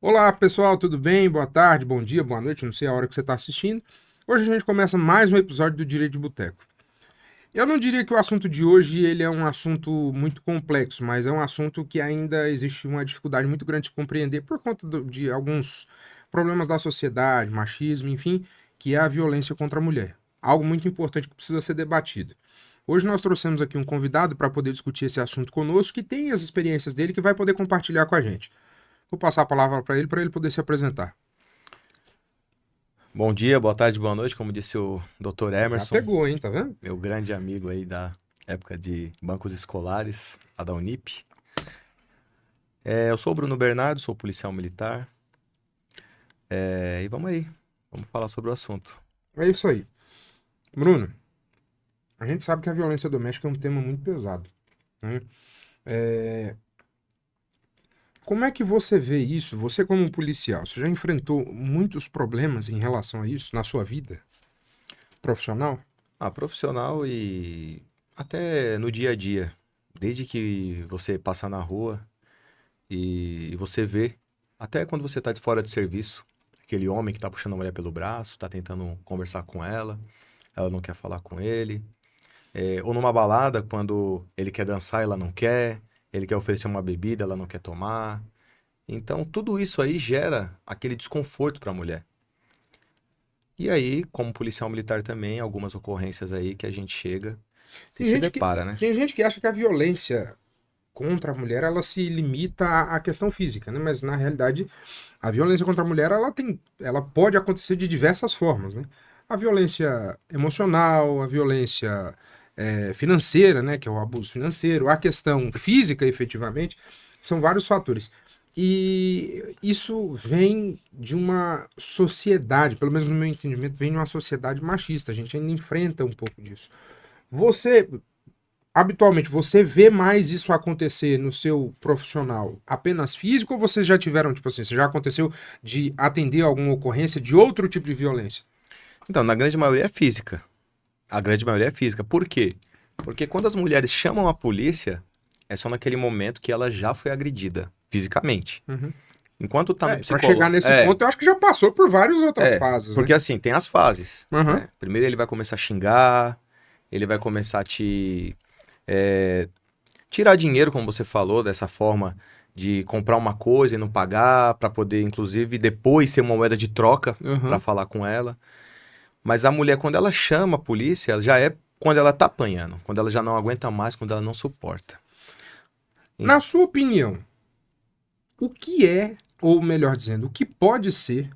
Olá pessoal, tudo bem? Boa tarde, bom dia, boa noite, não sei a hora que você está assistindo. Hoje a gente começa mais um episódio do Direito de Boteco. Eu não diria que o assunto de hoje ele é um assunto muito complexo, mas é um assunto que ainda existe uma dificuldade muito grande de compreender por conta de alguns problemas da sociedade, machismo, enfim, que é a violência contra a mulher. Algo muito importante que precisa ser debatido. Hoje nós trouxemos aqui um convidado para poder discutir esse assunto conosco, que tem as experiências dele, que vai poder compartilhar com a gente. Vou passar a palavra para ele poder se apresentar. Bom dia, boa tarde, boa noite, como disse o Dr. Já Emerson, pegou, hein? Tá vendo? meu grande amigo aí da época de bancos escolares, lá da Unip. Eu sou o Bruno Bernardo, sou policial militar, e vamos aí, vamos falar sobre o assunto. É isso aí. Bruno, a gente sabe que a violência doméstica é um tema muito pesado, né? É, Como é que você vê isso? Você, como policial, você já enfrentou muitos problemas em relação a isso na sua vida profissional? Profissional e até no dia a dia, desde que você passa na rua e você vê, até quando você tá de fora de serviço, aquele homem que tá puxando a mulher pelo braço, tá tentando conversar com ela não quer falar com ele. Ou numa balada, quando ele quer dançar, ela não quer. Ele quer oferecer uma bebida, ela não quer tomar. Então, tudo isso aí gera aquele desconforto para a mulher. E aí, como policial militar também, algumas ocorrências aí que a gente chega e Tem se gente que, depara, né? tem gente que acha que a violência contra a mulher ela se limita à questão física, né? Mas na realidade a violência contra a mulher ela pode acontecer de diversas formas, né? A violência emocional, a violência financeira, né? Que é o abuso financeiro, a questão física, efetivamente, são vários fatores. E isso vem de uma sociedade, pelo menos no meu entendimento, vem de uma sociedade machista. A gente ainda enfrenta um pouco disso. Você Habitualmente, você vê mais isso acontecer no seu profissional apenas físico ou vocês já tiveram, tipo assim, você já aconteceu de atender alguma ocorrência de outro tipo de violência? Então, na grande maioria é física. A grande maioria é física. Por quê? Porque quando as mulheres chamam a polícia, é só naquele momento que ela já foi agredida fisicamente. Uhum. Enquanto tá no Pra chegar psicológico. nesse ponto, eu acho que já passou por várias outras fases, né? Porque assim, tem as fases, Uhum. né? Primeiro ele vai começar a xingar, ele vai começar a te é, tirar dinheiro, como você falou, dessa forma de comprar uma coisa e não pagar, pra poder, inclusive, depois ser uma moeda de troca pra Uhum. falar com ela. Mas a mulher, quando ela chama a polícia, ela já é quando ela tá apanhando, quando ela já não aguenta mais, quando ela não suporta. Na sua opinião, o que é, ou melhor dizendo, o que pode ser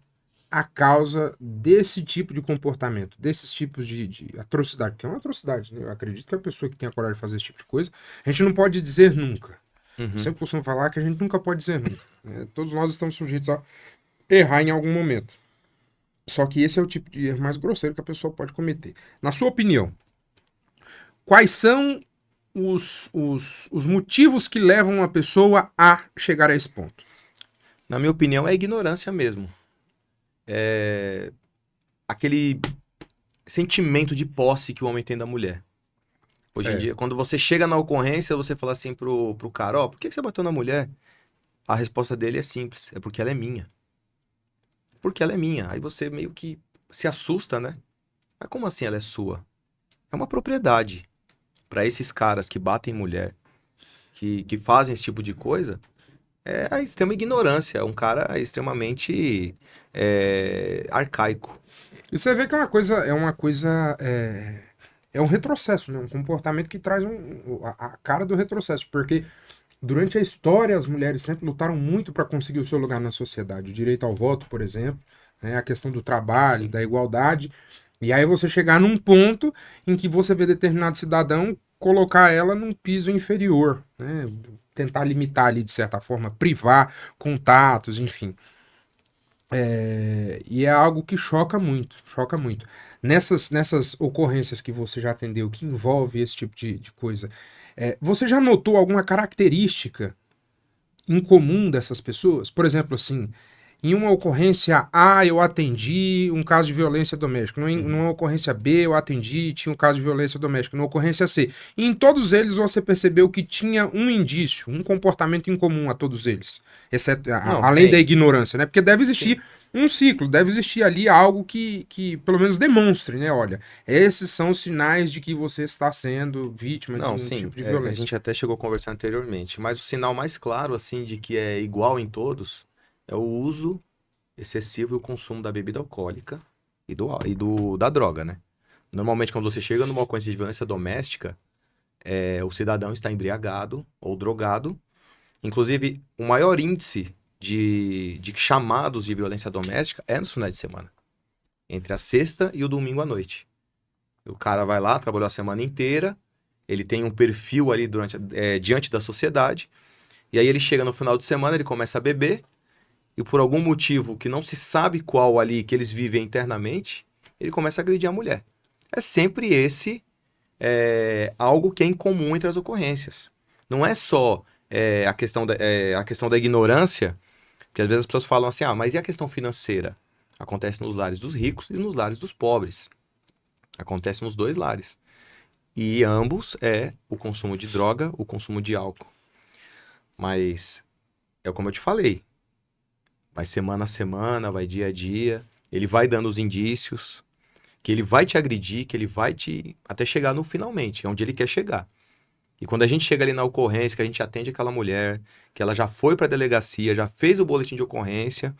a causa desse tipo de comportamento, desses tipos de atrocidade? Porque é uma atrocidade, né? Eu acredito que a pessoa que tem a coragem de fazer esse tipo de coisa, a gente não pode dizer nunca. Eu Uhum. sempre costumo falar que a gente nunca pode dizer nunca, né? Todos nós estamos sujeitos a errar em algum momento. Só que esse é o tipo de erro mais grosseiro que a pessoa pode cometer. Na sua opinião, quais são os motivos que levam uma pessoa a chegar a esse ponto? Na minha opinião, é ignorância mesmo. É aquele sentimento de posse que o homem tem da mulher. Hoje em É. dia, quando você chega na ocorrência, você fala assim pro cara, ó, por que você bateu na mulher? A resposta dele é simples, é porque ela é minha. Porque ela é minha. Aí você meio que se assusta, né? Mas como assim ela é sua? É uma propriedade. Pra esses caras que batem mulher, que fazem esse tipo de coisa, é a extrema ignorância. É um cara extremamente arcaico. E você vê que é um retrocesso, né? Um comportamento que traz a cara do retrocesso, porque durante a história as mulheres sempre lutaram muito para conseguir o seu lugar na sociedade, o direito ao voto, por exemplo, né? A questão do trabalho, Sim. da igualdade, e aí você chegar num ponto em que você vê determinado cidadão colocar ela num piso inferior, né? Tentar limitar ali de certa forma, privar contatos, enfim. E é algo que choca muito, choca muito. Nessas ocorrências que você já atendeu, que envolve esse tipo de coisa, você já notou alguma característica em comum dessas pessoas? Por exemplo, assim, em uma ocorrência A eu atendi um caso de violência doméstica, numa ocorrência B eu atendi, tinha um caso de violência doméstica, numa ocorrência C. E em todos eles você percebeu que tinha um indício, um comportamento em comum a todos eles, exceto, Não, além da tem. ignorância, né? Porque deve Sim. existir um ciclo, deve existir ali algo que pelo menos demonstre, né? Olha, esses são os sinais de que você está sendo vítima de Não, um sim, tipo de a violência. gente até chegou a conversar anteriormente, mas o sinal mais claro, assim, de que é igual em todos é o uso excessivo e o consumo da bebida alcoólica da droga, né? Normalmente, quando você chega numa ocorrência de violência doméstica, o cidadão está embriagado ou drogado. Inclusive, o maior índice de chamados de violência doméstica é nos finais de semana, entre a sexta e o domingo à noite. O cara vai lá, trabalhou a semana inteira, ele tem um perfil ali diante da sociedade, e aí ele chega no final de semana, ele começa a beber, e por algum motivo que não se sabe qual ali, que eles vivem internamente, ele começa a agredir a mulher. É sempre algo que é incomum entre as ocorrências. Não é só a questão da ignorância, porque às vezes as pessoas falam assim, mas e a questão financeira? Acontece nos lares dos ricos e nos lares dos pobres. Acontece nos dois lares. E ambos é o consumo de droga, o consumo de álcool. Mas é como eu te falei, vai semana a semana, vai dia a dia, ele vai dando os indícios, que ele vai te agredir, que ele vai te até chegar no finalmente, onde ele quer chegar. E quando a gente chega ali na ocorrência, que a gente atende aquela mulher, que ela já foi para a delegacia, já fez o boletim de ocorrência,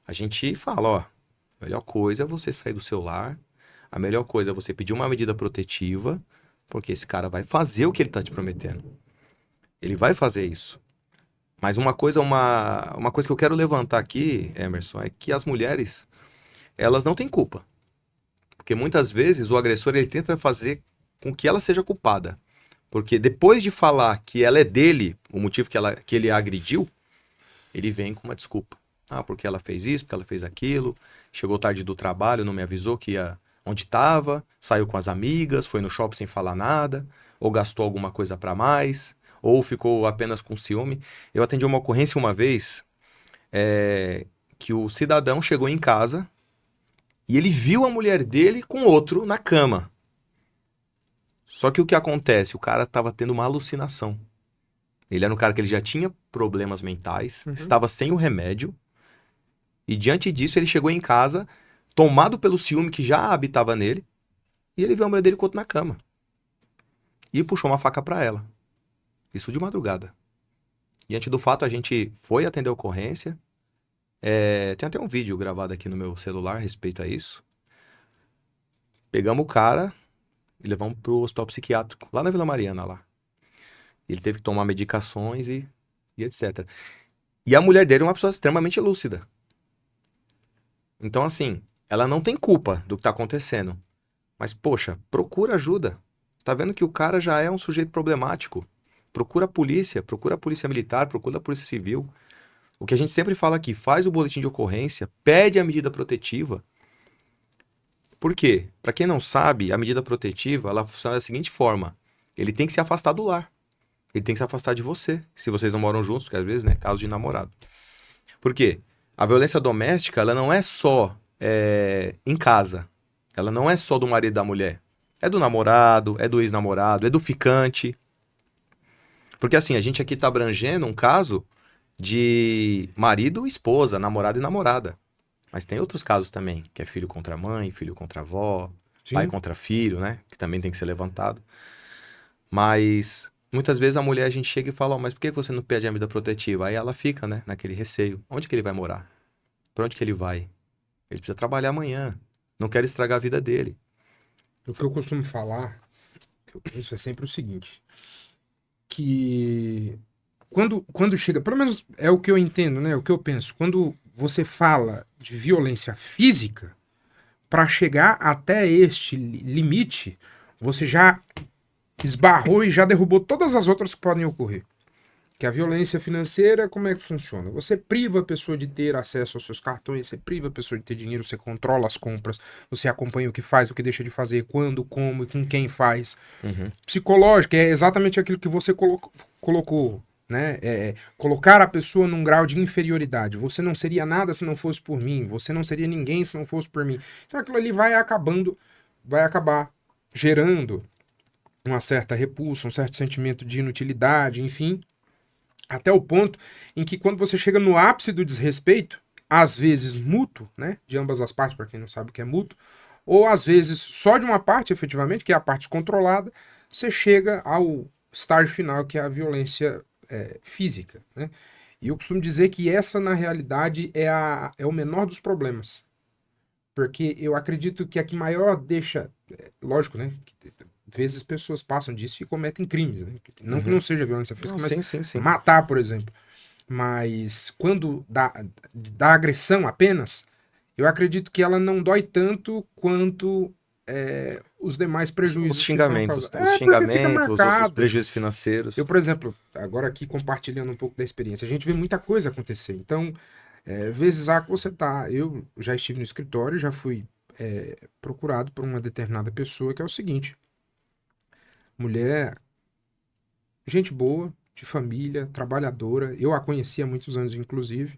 a gente fala, ó, a melhor coisa é você sair do seu lar, a melhor coisa é você pedir uma medida protetiva, porque esse cara vai fazer o que ele tá te prometendo. Ele vai fazer isso. Mas uma coisa que eu quero levantar aqui, Emerson, é que as mulheres, elas não têm culpa. Porque muitas vezes o agressor ele tenta fazer com que ela seja culpada. Porque depois de falar que ela é dele, o motivo que ele a agrediu, ele vem com uma desculpa. Porque ela fez isso, porque ela fez aquilo, chegou tarde do trabalho, não me avisou que ia onde estava, saiu com as amigas, foi no shopping sem falar nada, ou gastou alguma coisa para mais, ou ficou apenas com ciúme. Eu atendi uma ocorrência uma vez que o cidadão chegou em casa e ele viu a mulher dele com outro na cama. Só que o que acontece? O cara estava tendo uma alucinação. Ele era um cara que ele já tinha problemas mentais, estava sem o remédio, e diante disso ele chegou em casa, tomado pelo ciúme que já habitava nele, e ele viu a mulher dele com outro na cama. E puxou uma faca para ela. Isso de madrugada. Diante do fato, a gente foi atender a ocorrência. Tem até um vídeo gravado aqui no meu celular a respeito a isso. Pegamos o cara e levamos pro hospital psiquiátrico, lá na Vila Mariana, lá. Ele teve que tomar medicações e etc. E a mulher dele é uma pessoa extremamente lúcida. Então, assim, ela não tem culpa do que tá acontecendo. Mas, poxa, procura ajuda. Tá vendo que o cara já é um sujeito problemático. Procura a polícia militar, procura a polícia civil. O que a gente sempre fala aqui, faz o boletim de ocorrência, pede a medida protetiva. Por quê? Para quem não sabe, a medida protetiva, ela funciona da seguinte forma. Ele tem que se afastar do lar. Ele tem que se afastar de você, se vocês não moram juntos, porque às vezes, né, caso de namorado. Por quê? A violência doméstica, ela não é só em casa. Ela não é só do marido e da mulher. É do namorado, é do ex-namorado, é do ficante. Porque assim, a gente aqui tá abrangendo um caso de marido e esposa, namorado e namorada. Mas tem outros casos também, que é filho contra mãe, filho contra avó, pai Sim. contra filho, né? Que também tem que ser levantado. Mas muitas vezes a mulher a gente chega e fala, mas por que você não pede a medida protetiva? Aí ela fica, né, naquele receio. Onde que ele vai morar? Pra onde que ele vai? Ele precisa trabalhar amanhã. Não quero estragar a vida dele. O que eu costumo falar, que eu penso, é sempre o seguinte, que quando chega, pelo menos é o que eu entendo, né? O que eu penso, quando você fala de violência física, para chegar até este limite, você já esbarrou e já derrubou todas as outras que podem ocorrer. Que a violência financeira, como é que funciona? Você priva a pessoa de ter acesso aos seus cartões, você priva a pessoa de ter dinheiro, você controla as compras, você acompanha o que faz, o que deixa de fazer, quando, como e com quem faz. Uhum. Psicológica é exatamente aquilo que você colocou. né? Colocar a pessoa num grau de inferioridade. Você não seria nada se não fosse por mim. Você não seria ninguém se não fosse por mim. Então aquilo ali vai acabar gerando uma certa repulsa, um certo sentimento de inutilidade, enfim, até o ponto em que quando você chega no ápice do desrespeito, às vezes mútuo, né, de ambas as partes, para quem não sabe o que é mútuo, ou às vezes só de uma parte, efetivamente, que é a parte controlada, você chega ao estágio final, que é a violência física, né? E eu costumo dizer que essa, na realidade, é o menor dos problemas. Porque eu acredito que a que maior deixa. Lógico, né? Que, vezes pessoas passam disso e cometem crimes, né? Não que Uhum. não seja violência física, Não, mas sim. matar, por exemplo. Mas quando dá agressão apenas, eu acredito que ela não dói tanto quanto os demais Os prejuízos que foram xingamentos, causados. os Porque fica xingamentos, os marcado. prejuízos financeiros. Eu, por exemplo, agora aqui compartilhando um pouco da experiência, a gente vê muita coisa acontecer. Então, vezes há que você tá. Eu já estive no escritório, já fui procurado por uma determinada pessoa, que é o seguinte: mulher, gente boa, de família, trabalhadora. Eu a conheci há muitos anos, inclusive.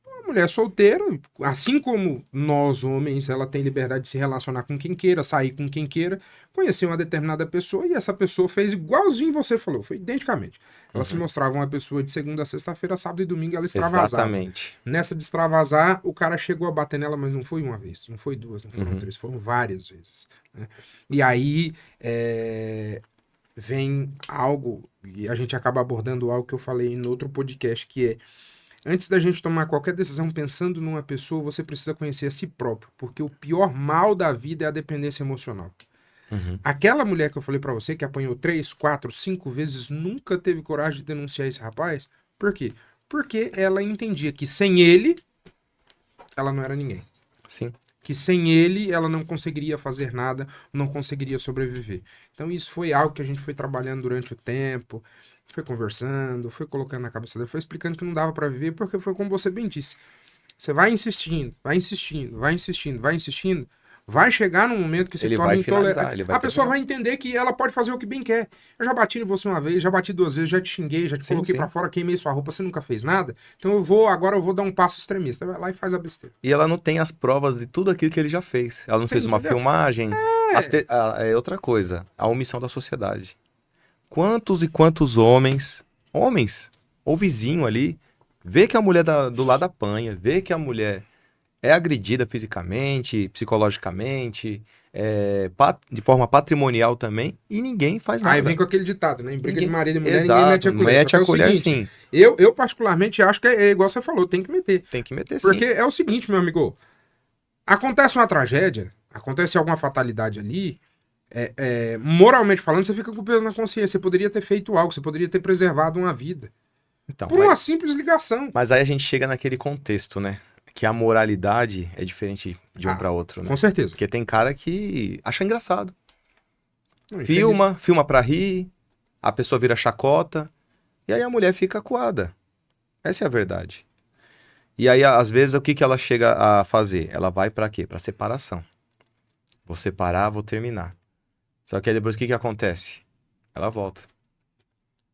Uma mulher solteira, assim como nós homens, ela tem liberdade de se relacionar com quem queira, sair com quem queira, conhecer uma determinada pessoa e essa pessoa fez igualzinho você falou, foi identicamente. Ela se Uhum. mostrava uma pessoa de segunda a sexta-feira, sábado e domingo ela extravasava. Exatamente. Nessa de extravasar, o cara chegou a bater nela, mas não foi uma vez, não foi duas, não foram Uhum. três, foram várias vezes. Né? E aí vem algo, e a gente acaba abordando algo que eu falei em outro podcast, que é antes da gente tomar qualquer decisão pensando numa pessoa, você precisa conhecer a si próprio, porque o pior mal da vida é a dependência emocional. Uhum. Aquela mulher que eu falei pra você, que apanhou 3, 4, 5 vezes, nunca teve coragem de denunciar esse rapaz. Por quê? Porque ela entendia que sem ele, ela não era ninguém. Sim. Que sem ele, ela não conseguiria fazer nada, não conseguiria sobreviver. Então isso foi algo que a gente foi trabalhando durante o tempo, foi conversando, foi colocando na cabeça dela, foi explicando que não dava pra viver, porque foi como você bem disse. Você vai insistindo, vai insistindo, vai insistindo, vai insistindo, vai chegar num momento que se Ele torna vai finalizar, intolerável. ele vai A pessoa terminar. vai entender que ela pode fazer o que bem quer. Eu já bati em você uma vez, já bati 2 vezes, já te xinguei, já te Sim, coloquei pra sim. fora, queimei sua roupa, você nunca fez nada. Então agora eu vou dar um passo extremista. Vai lá e faz a besteira. E ela não tem as provas de tudo aquilo que ele já fez. Ela não Você fez uma entendeu? filmagem. É. É outra coisa, a omissão da sociedade. Quantos e quantos homens, ou vizinho ali, vê que a mulher do lado apanha, vê que a mulher é agredida fisicamente, psicologicamente, de forma patrimonial também, e ninguém faz Aí vem nada. com aquele ditado, né? Em briga de Ninguém. marido e mulher, ninguém mete Exato, a colher. Só mete que a é o colher seguinte, sim. eu particularmente acho que é igual você falou, tem que meter. Tem que meter Porque sim. é o seguinte, meu amigo, acontece uma tragédia, acontece alguma fatalidade ali, moralmente falando, você fica com peso na consciência. Você poderia ter feito algo, você poderia ter preservado uma vida. Então, Por uma simples ligação. mas aí a gente chega naquele contexto, né? Que a moralidade é diferente de um Ah, para outro, né? com certeza. Porque tem cara que acha engraçado. Não, infeliz. Filma pra rir, a pessoa vira chacota, e aí a mulher fica acuada. Essa é a verdade. E aí, às vezes, o que que ela chega a fazer? Ela vai pra quê? Pra separação. Vou separar, vou terminar. Só que aí depois o que que acontece? Ela volta.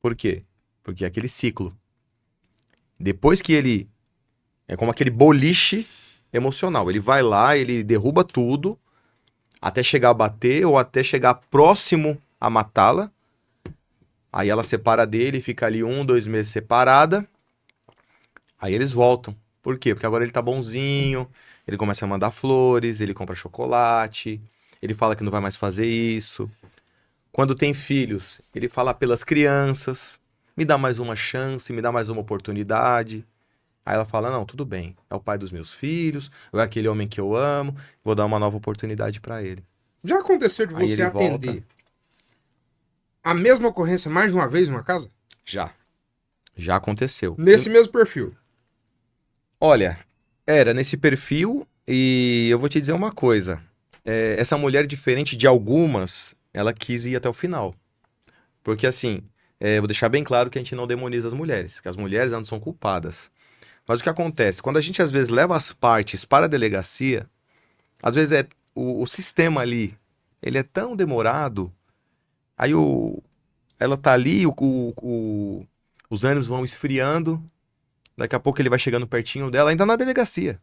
Por quê? Porque é aquele ciclo. Depois que ele... É como aquele boliche emocional. Ele vai lá, ele derruba tudo, até chegar a bater ou até chegar próximo a matá-la. Aí ela separa dele, fica ali 1, 2 meses separada. Aí eles voltam. Por quê? Porque agora ele tá bonzinho, ele começa a mandar flores, ele compra chocolate, ele fala que não vai mais fazer isso. Quando tem filhos, ele fala pelas crianças, me dá mais uma chance, me dá mais uma oportunidade. Aí ela fala, não, tudo bem, é o pai dos meus filhos, é aquele homem que eu amo, vou dar uma nova oportunidade pra ele. Já aconteceu de Aí você ele volta, atender a mesma ocorrência mais de uma vez numa casa? já aconteceu. Nesse mesmo perfil. Olha, era nesse perfil e eu vou te dizer uma coisa. Essa mulher, diferente de algumas, ela quis ir até o final. Porque assim, eu vou deixar bem claro que a gente não demoniza as mulheres, que as mulheres não são culpadas. Mas o que acontece? Quando a gente às vezes leva as partes para a delegacia, às vezes o sistema ali, ele é tão demorado, aí ela tá ali, Os ânimos vão esfriando. Daqui a pouco ele vai chegando pertinho dela, ainda na delegacia.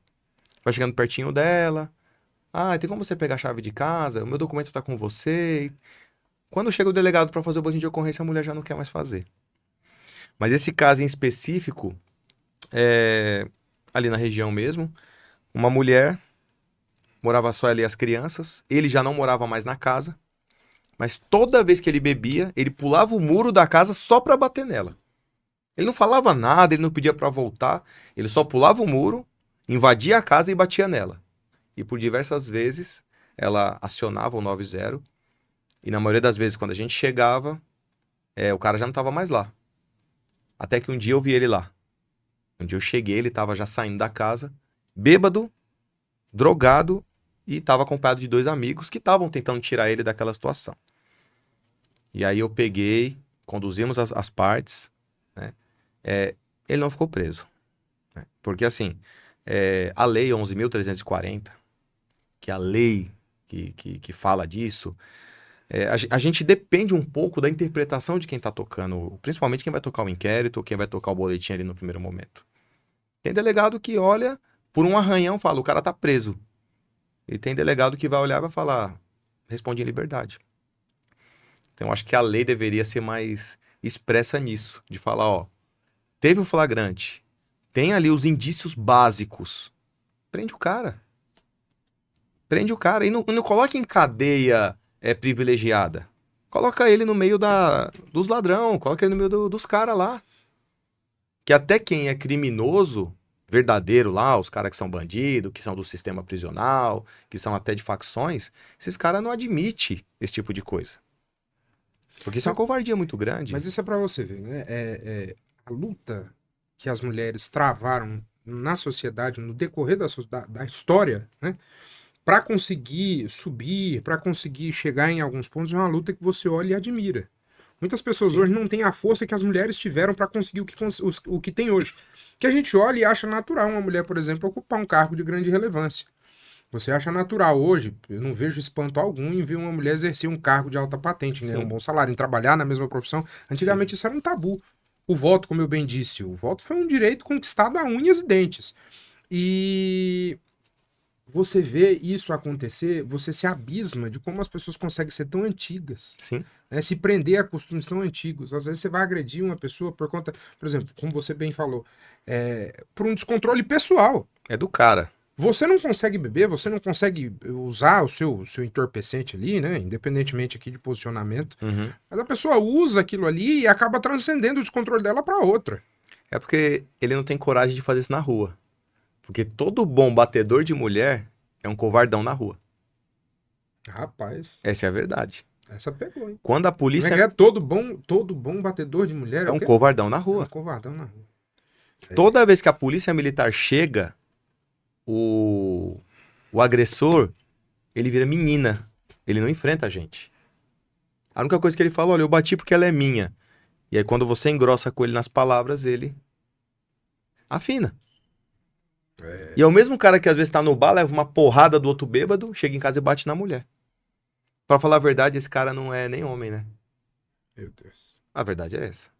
Vai chegando pertinho dela. Ah, tem como você pegar a chave de casa? O meu documento tá com você. Quando chega o delegado pra fazer o boletim de ocorrência, a mulher já não quer mais fazer. Mas esse caso em específico, ali na região mesmo, uma mulher, morava só ela e as crianças, ele já não morava mais na casa, mas toda vez que ele bebia, ele pulava o muro da casa só pra bater nela. Ele não falava nada, ele não pedia pra voltar, ele só pulava o muro, invadia a casa e batia nela. E por diversas vezes, ela acionava o 90, e na maioria das vezes, quando a gente chegava, o cara já não tava mais lá. Até que um dia eu vi ele lá. Um dia eu cheguei, ele tava já saindo da casa, bêbado, drogado, e tava acompanhado de 2 amigos que estavam tentando tirar ele daquela situação. E aí eu peguei, conduzimos as partes, né? Ele não ficou preso, né? Porque assim, a lei 11.340, que é a lei que fala disso, a gente depende um pouco da interpretação de quem tá tocando, principalmente quem vai tocar o inquérito, ou quem vai tocar o boletim ali no primeiro momento. Tem delegado que olha, por um arranhão, fala, o cara tá preso. E tem delegado que vai olhar e vai falar, responde em liberdade. Então, eu acho que a lei deveria ser mais expressa nisso, de falar, ó, teve o flagrante, tem ali os indícios básicos, prende o cara. Prende o cara e não coloca em cadeia privilegiada. Coloca ele no meio dos ladrão, coloca ele no meio dos caras lá. Que até quem é criminoso, verdadeiro lá, os caras que são bandidos, que são do sistema prisional, que são até de facções, esses caras não admitem esse tipo de coisa. Porque isso é uma covardia muito grande. Mas isso é pra você ver, né? A luta que as mulheres travaram na sociedade, no decorrer da história, né? Para conseguir subir, para conseguir chegar em alguns pontos, é uma luta que você olha e admira. Muitas pessoas Sim. hoje não têm a força que as mulheres tiveram para conseguir o que tem hoje. Que a gente olha e acha natural uma mulher, por exemplo, ocupar um cargo de grande relevância. Você acha natural hoje, eu não vejo espanto algum em ver uma mulher exercer um cargo de alta patente, ganhar um Sim. bom salário, em trabalhar na mesma profissão. Antigamente isso era um tabu. O voto, como eu bem disse, o voto foi um direito conquistado a unhas e dentes. E você vê isso acontecer, você se abisma de como as pessoas conseguem ser tão antigas, Sim. né? Se prender a costumes tão antigos. Às vezes você vai agredir uma pessoa por conta, por exemplo, como você bem falou, por um descontrole pessoal. É do cara. Você não consegue beber, você não consegue usar o seu entorpecente ali, né? Independentemente aqui de posicionamento. Uhum. Mas a pessoa usa aquilo ali e acaba transcendendo o descontrole dela para outra. É porque ele não tem coragem de fazer isso na rua. Porque todo bom batedor de mulher é um covardão na rua. Rapaz, Essa é a verdade. essa pegou, hein? Quando a Como é polícia que é? Todo bom batedor de mulher é o um quê? covardão na É um rua. covardão na rua. Toda vez que a polícia militar chega, o agressor, ele vira menina. Ele não enfrenta a gente. A única coisa que ele fala, olha, eu bati porque ela é minha. E aí quando você engrossa com ele nas palavras, ele afina. E é o mesmo cara que às vezes tá no bar, leva uma porrada do outro bêbado, chega em casa e bate na mulher. Pra falar a verdade, esse cara não é nem homem, né? Meu Deus. A verdade é essa.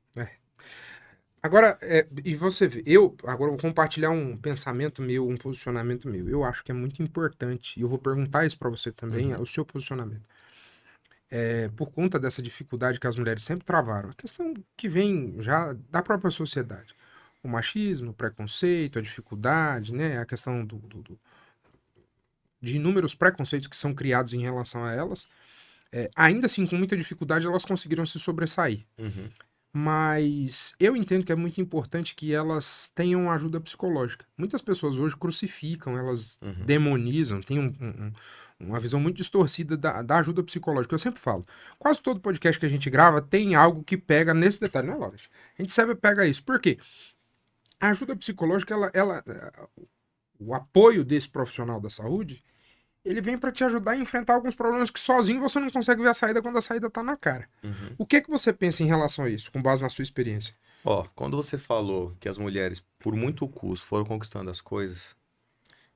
Agora, e você vê, agora vou compartilhar um pensamento meu, um posicionamento meu. Eu acho que é muito importante, e eu vou perguntar isso pra você também, o seu posicionamento. Por conta dessa dificuldade que as mulheres sempre travaram, a questão que vem já da própria sociedade. O machismo, o preconceito, a dificuldade, né? A questão de inúmeros preconceitos que são criados em relação a elas. Ainda assim, com muita dificuldade, elas conseguiram se sobressair. Uhum. Mas eu entendo que é muito importante que elas tenham ajuda psicológica. Muitas pessoas hoje crucificam, elas demonizam, têm uma visão muito distorcida da ajuda psicológica. Eu sempre falo, quase todo podcast que a gente grava tem algo que pega nesse detalhe, não é, Laura? A gente sempre pega isso. Por quê? A ajuda psicológica, o apoio desse profissional da saúde, ele vem para te ajudar a enfrentar alguns problemas que sozinho você não consegue ver a saída quando a saída tá na cara. Uhum. O que você pensa em relação a isso, com base na sua experiência? Ó, quando você falou que as mulheres, por muito custo, foram conquistando as coisas,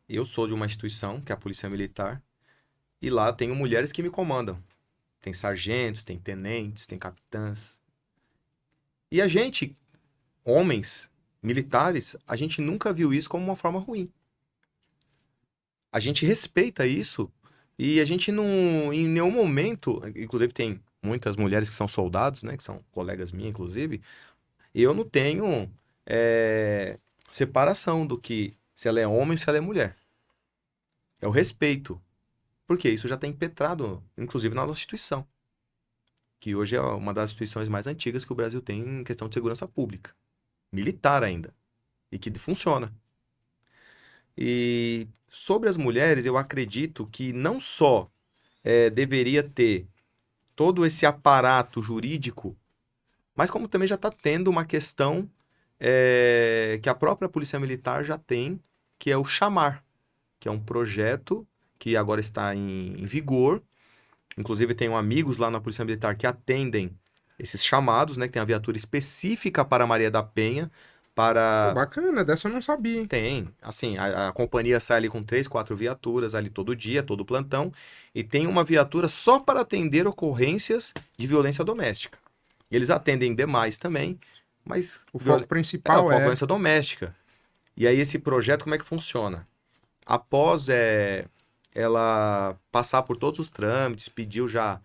eu sou de uma instituição, que é a Polícia Militar, e lá tenho mulheres que me comandam. Tem sargentos, tem tenentes, tem capitãs. E a gente homens militares, a gente nunca viu isso como uma forma ruim. A gente respeita isso e a gente não, em nenhum momento, inclusive tem muitas mulheres que são soldados, né, que são colegas minhas, inclusive, e eu não tenho separação do que se ela é homem ou se ela é mulher. É o respeito. Porque isso já está impetrado, inclusive, na nossa instituição, que hoje é uma das instituições mais antigas que o Brasil tem em questão de segurança pública. Militar ainda. E que funciona. E sobre as mulheres, eu acredito que não só deveria ter todo esse aparato jurídico, mas como também já está tendo uma questão que a própria Polícia Militar já tem, que é o chamar, que é um projeto que agora está em vigor. Inclusive, tenho amigos lá na Polícia Militar que atendem esses chamados, né? Que tem a viatura específica para Maria da Penha, Pô, para... bacana, dessa eu não sabia, hein? Tem, assim, a companhia sai ali com 3, 4 viaturas ali todo dia, todo plantão, e tem uma viatura só para atender ocorrências de violência doméstica. Eles atendem demais também, mas... O foco o principal foco é é... violência doméstica. E aí esse projeto, como é que funciona? Após ela passar por todos os trâmites, pediu já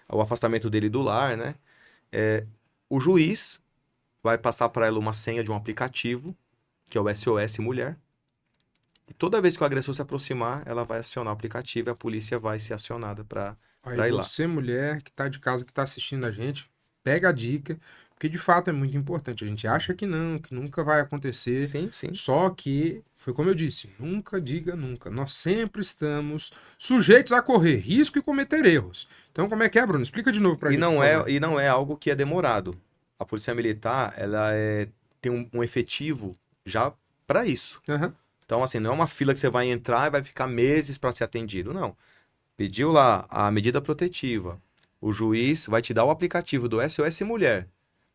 o afastamento dele do lar, né? O juiz vai passar para ela uma senha de um aplicativo, que é o SOS Mulher. E toda vez que o agressor se aproximar, ela vai acionar o aplicativo e a polícia vai ser acionada para Aí ir lá. você, mulher, que tá de casa, que tá assistindo a gente, pega a dica, porque de fato é muito importante. A gente acha que não, que nunca vai acontecer, Sim, sim. só que, foi como eu disse, nunca diga nunca. Nós sempre estamos sujeitos a correr risco e cometer erros. Então, como é que é, Bruno? Explica de novo pra E gente, não por favor. e não é algo que é demorado. A Polícia Militar, ela tem um efetivo já para isso. Aham. Então, assim, não é uma fila que você vai entrar e vai ficar meses para ser atendido. Não. Pediu lá a medida protetiva. O juiz vai te dar o aplicativo do SOS Mulher.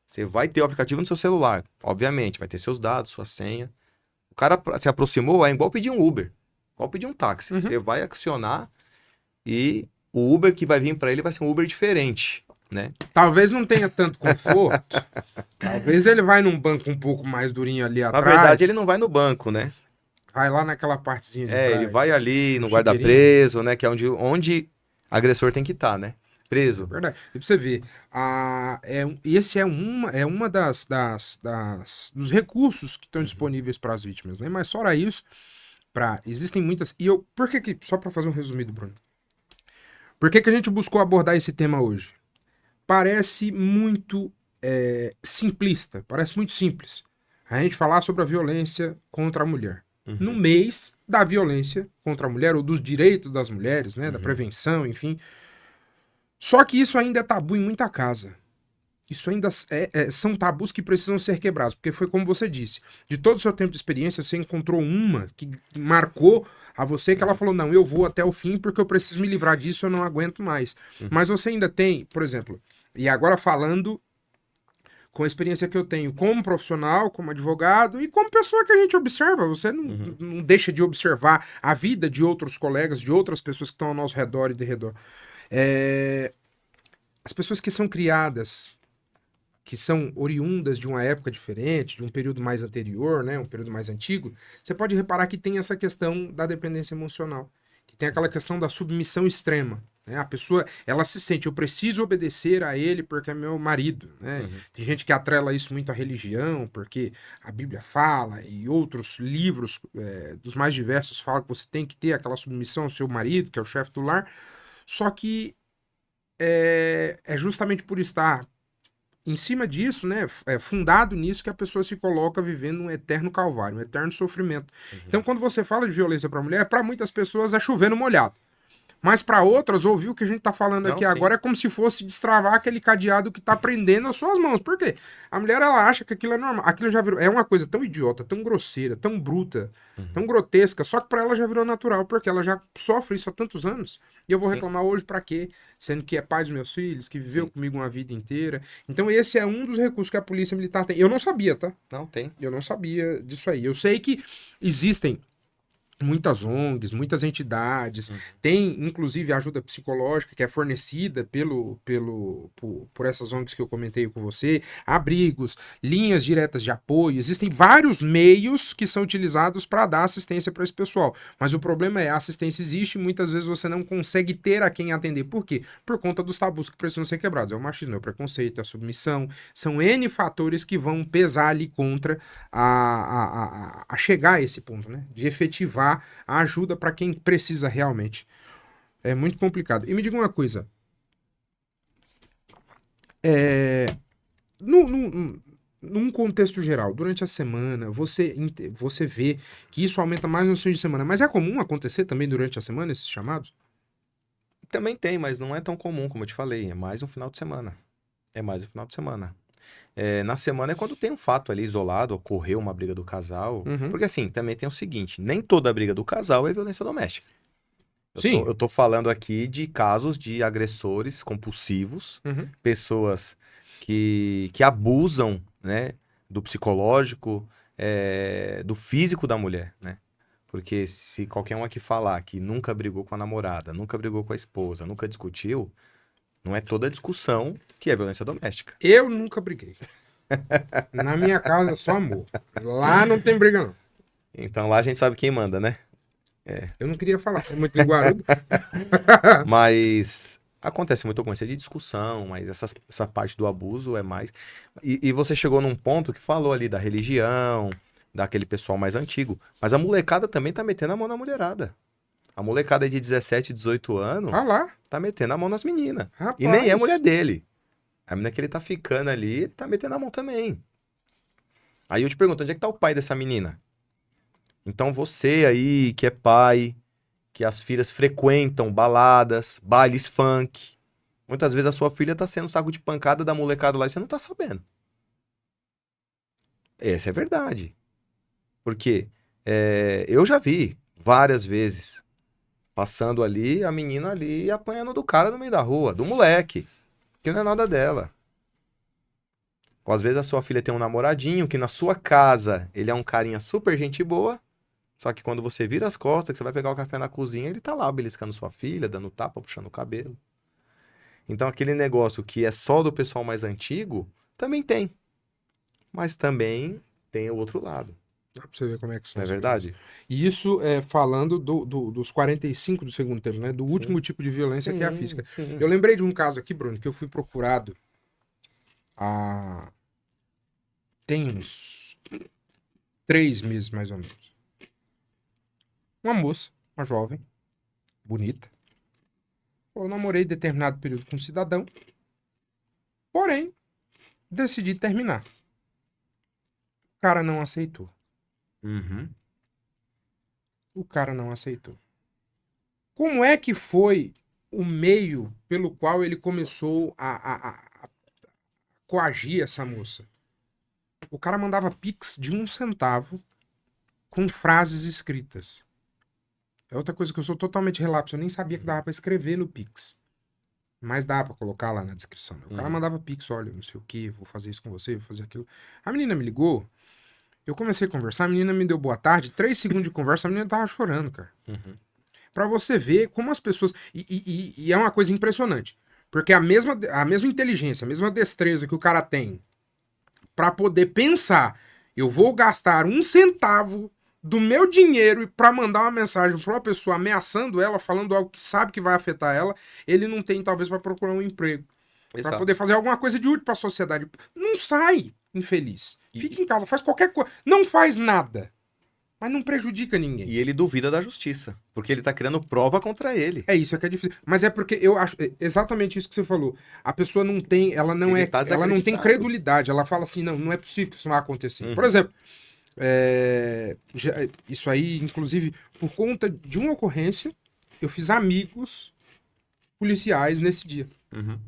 Você vai ter o aplicativo no seu celular, obviamente. Vai ter seus dados, sua senha. O cara se aproximou, é igual pedir um Uber. Igual pedir um táxi. Uhum. Você vai acionar e o Uber que vai vir para ele vai ser um Uber diferente, né? Talvez não tenha tanto conforto. Talvez ele vai num banco um pouco mais durinho ali Na atrás. verdade, ele não vai no banco, né? Vai lá naquela partezinha de trás. Ele vai ali no Um guarda-preso, né? Que é onde agressor tem que estar, né? Preso. Verdade. E pra você ver, esse é uma dos recursos que estão disponíveis para as vítimas, né? Mas fora isso, existem muitas. Por que, só para fazer um resumido, Bruno? Por que a gente buscou abordar esse tema hoje? Parece muito simplista, parece muito simples a gente falar sobre a violência contra a mulher. No mês da violência contra a mulher, ou dos direitos das mulheres, né? Da prevenção, enfim. Só que isso ainda é tabu em muita casa. Isso ainda são tabus que precisam ser quebrados, porque foi como você disse, de todo o seu tempo de experiência, você encontrou uma que marcou a você, que ela falou, não, eu vou até o fim porque eu preciso me livrar disso, eu não aguento mais. Mas você ainda tem, por exemplo, e agora falando com a experiência que eu tenho como profissional, como advogado e como pessoa que a gente observa, você não deixa de observar a vida de outros colegas, de outras pessoas que estão ao nosso redor e de redor. As pessoas que são criadas, que são oriundas de uma época diferente, de um período mais anterior, né, um período mais antigo, você pode reparar que tem essa questão da dependência emocional, que tem aquela questão da submissão extrema. Né? A pessoa, ela se sente, eu preciso obedecer a ele porque é meu marido. Né? Tem gente que atrela isso muito à religião, porque a Bíblia fala e outros livros dos mais diversos falam que você tem que ter aquela submissão ao seu marido, que é o chefe do lar. Só que é justamente por estar em cima disso, né, fundado nisso, que a pessoa se coloca vivendo um eterno calvário, um eterno sofrimento. Então, quando você fala de violência para a mulher, para muitas pessoas é chover no molhado. Mas para outras, ouvir o que a gente tá falando aqui agora é como se fosse destravar aquele cadeado que tá prendendo as suas mãos. Por quê? A mulher, ela acha que aquilo é normal. Aquilo já virou... É uma coisa tão idiota, tão grosseira, tão bruta, tão grotesca, só que para ela já virou natural, porque ela já sofre isso há tantos anos. E eu vou reclamar hoje para quê? Sendo que é pai dos meus filhos, que viveu comigo uma vida inteira. Então esse é um dos recursos que a polícia militar tem. Eu não sabia, tá? Não tem. Eu não sabia disso aí. Eu sei que existem muitas ONGs, muitas entidades, tem inclusive ajuda psicológica que é fornecida por essas ONGs que eu comentei com você, abrigos, linhas diretas de apoio, existem vários meios que são utilizados para dar assistência para esse pessoal, mas o problema é a assistência existe e muitas vezes você não consegue ter a quem atender, por quê? Por conta dos tabus que precisam ser quebrados, é o machismo, é o preconceito, é a submissão, são N fatores que vão pesar ali contra a chegar a esse ponto, né? De efetivar a ajuda para quem precisa realmente. É muito complicado. E me diga uma coisa. Num contexto geral, durante a semana, você vê que isso aumenta mais nos fins de semana. Mas é comum acontecer também durante a semana esses chamados? Também tem, mas não é tão comum, como eu te falei. É mais um final de semana. É mais um final de semana. Na semana é quando tem um fato ali isolado, ocorreu uma briga do casal. Uhum. Porque assim, também tem o seguinte, nem toda briga do casal é violência doméstica. Sim. Eu tô falando aqui de casos de agressores compulsivos, Uhum. pessoas que abusam, né, do psicológico, do físico da mulher, né? Porque se qualquer um aqui falar que nunca brigou com a namorada, nunca brigou com a esposa, nunca discutiu, não é toda discussão que é violência doméstica. Eu nunca briguei. Na minha casa, só amor. Lá não tem briga, não. Então lá a gente sabe quem manda, né? Eu não queria falar, sou muito linguarudo. Mas acontece muita coisa de discussão, mas essa parte do abuso é mais. E você chegou num ponto que falou ali da religião, daquele pessoal mais antigo. Mas a molecada também tá metendo a mão na mulherada. A molecada de 17, 18 anos Ah lá, tá metendo a mão nas meninas. E nem é mulher rapaz. dele. A menina que ele tá ficando ali, ele tá metendo a mão também. Aí eu te pergunto, onde é que tá o pai dessa menina? Então você aí, que é pai, que as filhas frequentam baladas, bailes funk. Muitas vezes a sua filha tá sendo saco de pancada da molecada lá e você não tá sabendo. Essa é a verdade. Porque eu já vi várias vezes passando ali, a menina ali apanhando do cara no meio da rua, do moleque, que não é nada dela. Ou às vezes a sua filha tem um namoradinho que na sua casa ele é um carinha super gente boa, só que quando você vira as costas, que você vai pegar o café na cozinha, ele tá lá beliscando sua filha, dando tapa, puxando o cabelo. Então aquele negócio que é só do pessoal mais antigo, também tem. Mas também tem o outro lado. Dá pra você ver como é que são Não é as coisas. verdade? E isso é falando dos 45 do segundo tempo, né? Do último Sim. tipo de violência que é a Sim, física. sim. Eu lembrei de um caso aqui, Bruno, que eu fui procurado há... tem uns 3 meses, mais ou menos. Uma moça, uma jovem, bonita. Eu namorei determinado período com um cidadão, porém, decidi terminar. O cara não aceitou. Uhum. O cara não aceitou. Como é que foi o meio pelo qual ele começou a coagir essa moça? O cara mandava pix de 1 centavo com frases escritas. É outra coisa que eu sou totalmente relapso. Eu nem sabia que dava pra escrever no pix. Mas dá pra colocar lá na descrição. O cara mandava pix, olha, não sei o que, vou fazer isso com você, vou fazer aquilo. A menina me ligou, eu comecei a conversar, a menina me deu boa tarde, 3 segundos de conversa, a menina tava chorando, cara. Uhum. Pra você ver como as pessoas. E é uma coisa impressionante. Porque a mesma inteligência, a mesma destreza que o cara tem pra poder pensar, eu vou gastar 1 centavo do meu dinheiro pra mandar uma mensagem pra uma pessoa ameaçando ela, falando algo que sabe que vai afetar ela, ele não tem talvez pra procurar um emprego. Pra Exato. poder fazer alguma coisa de útil pra sociedade. Não sai infeliz. E- Fica em casa, faz qualquer coisa. Não faz nada. Mas não prejudica ninguém. E ele duvida da justiça, porque ele tá criando prova contra ele. É isso, é que é difícil. Mas é porque eu acho exatamente isso que você falou. A pessoa não tem, Ele tá ela não tem desacreditado. credulidade. Ela fala assim, não é possível que isso vai acontecer. Por exemplo, isso aí, inclusive, por conta de uma ocorrência, eu fiz amigos policiais nesse dia. Uhum.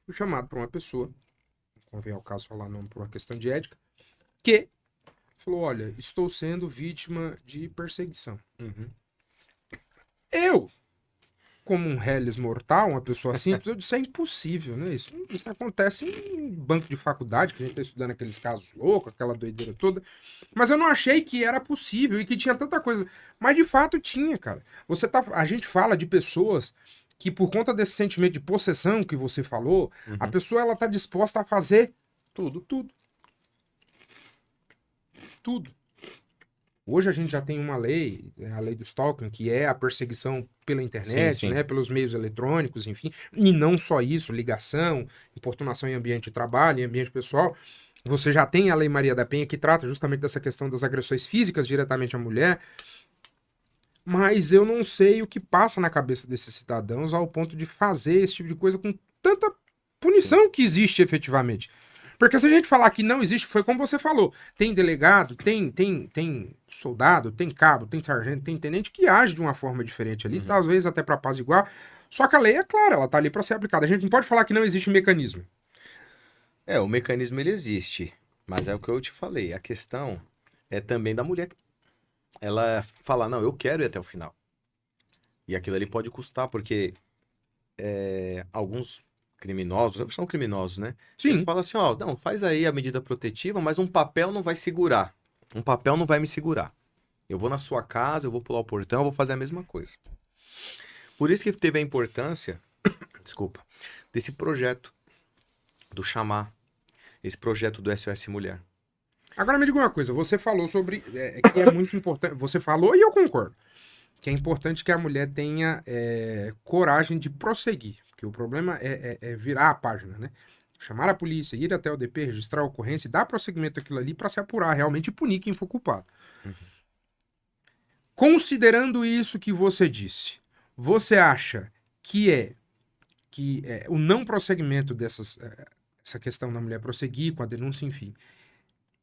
Fui chamado por uma pessoa, não convém ao caso falar nome por uma questão de ética, que falou, olha, estou sendo vítima de perseguição. Uhum. Eu como um Hellis mortal, uma pessoa simples, eu disse, é impossível, né? Isso acontece em banco de faculdade, que a gente tá estudando aqueles casos loucos, aquela doideira toda. Mas eu não achei que era possível e que tinha tanta coisa. Mas de fato tinha, cara. A gente fala de pessoas que por conta desse sentimento de possessão que você falou, a pessoa ela tá disposta a fazer Tudo. tudo. Hoje a gente já tem uma lei, a lei do stalking, que é a perseguição pela internet, Sim. né, pelos meios eletrônicos, enfim. E não só isso, ligação, importunação em ambiente de trabalho, em ambiente pessoal. Você já tem a Lei Maria da Penha, que trata justamente dessa questão das agressões físicas diretamente à mulher. Mas eu não sei o que passa na cabeça desses cidadãos ao ponto de fazer esse tipo de coisa com tanta punição que existe efetivamente. Porque se a gente falar que não existe, foi como você falou, tem delegado, tem soldado, tem cabo, tem sargento, tem tenente que age de uma forma diferente ali, tá, às vezes até para apaziguar. Só que a lei é clara, ela tá ali para ser aplicada. A gente não pode falar que não existe mecanismo. O mecanismo ele existe, mas é o que eu te falei. A questão é também da mulher. Ela falar, não, eu quero ir até o final. E aquilo ali pode custar, porque alguns criminosos, são criminosos, né? Eles Sim. falam assim, ó, não, faz aí a medida protetiva, mas um papel não vai segurar. Um papel não vai me segurar. Eu vou na sua casa, eu vou pular o portão, eu vou fazer a mesma coisa. Por isso que teve a importância, desculpa, desse projeto do Chamar, esse projeto do SOS Mulher. Agora me diga uma coisa, você falou sobre que é muito importante, você falou e eu concordo, que é importante que a mulher tenha coragem de prosseguir, porque o problema é virar a página, né? Chamar a polícia, ir até o DP, registrar a ocorrência e dar prosseguimento àquilo ali para se apurar realmente e punir quem for culpado. Considerando isso que você disse, você acha que o não prosseguimento essa questão da mulher prosseguir com a denúncia, enfim,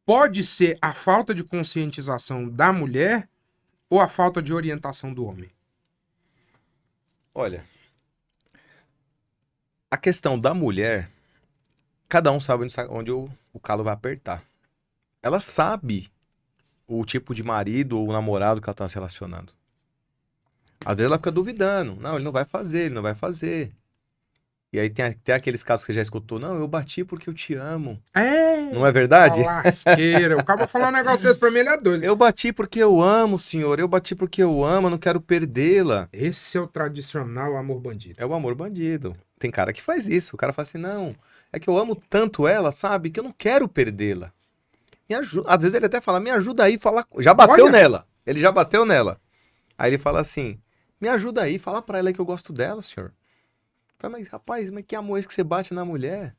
pode ser a falta de conscientização da mulher ou a falta de orientação do homem? Olha, a questão da mulher, cada um sabe onde o calo vai apertar. Ela sabe o tipo de marido ou namorado que ela tá se relacionando. Às vezes ela fica duvidando. Não, ele não vai fazer, ele não vai fazer. E aí tem até aqueles casos que você já escutou. Não, eu bati porque eu te amo. Não é verdade? Lasqueira. O cara falar um negócio desse pra mim, ele é doido. Eu bati porque eu amo, senhor. Eu bati porque eu amo, eu não quero perdê-la. Esse é o tradicional amor bandido. É o amor bandido. Tem cara que faz isso. O cara fala assim, não, é que eu amo tanto ela, sabe, que eu não quero perdê-la. Me ajuda. Às vezes ele até fala, me ajuda aí, fala. Já bateu nela. Ele já bateu nela. Aí ele fala assim, me ajuda aí, fala pra ela que eu gosto dela, senhor. Fala, mas rapaz, mas que amor é esse que você bate na mulher?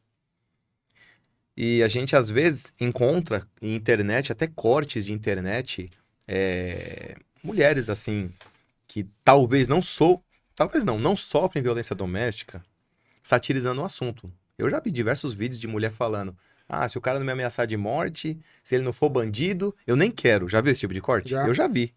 E a gente às vezes encontra em internet, até cortes de internet, mulheres assim, que talvez não sofrem violência doméstica, satirizando o assunto. Eu já vi diversos vídeos de mulher falando, se o cara não me ameaçar de morte, se ele não for bandido, eu nem quero. Já viu esse tipo de corte? Já. Eu já vi.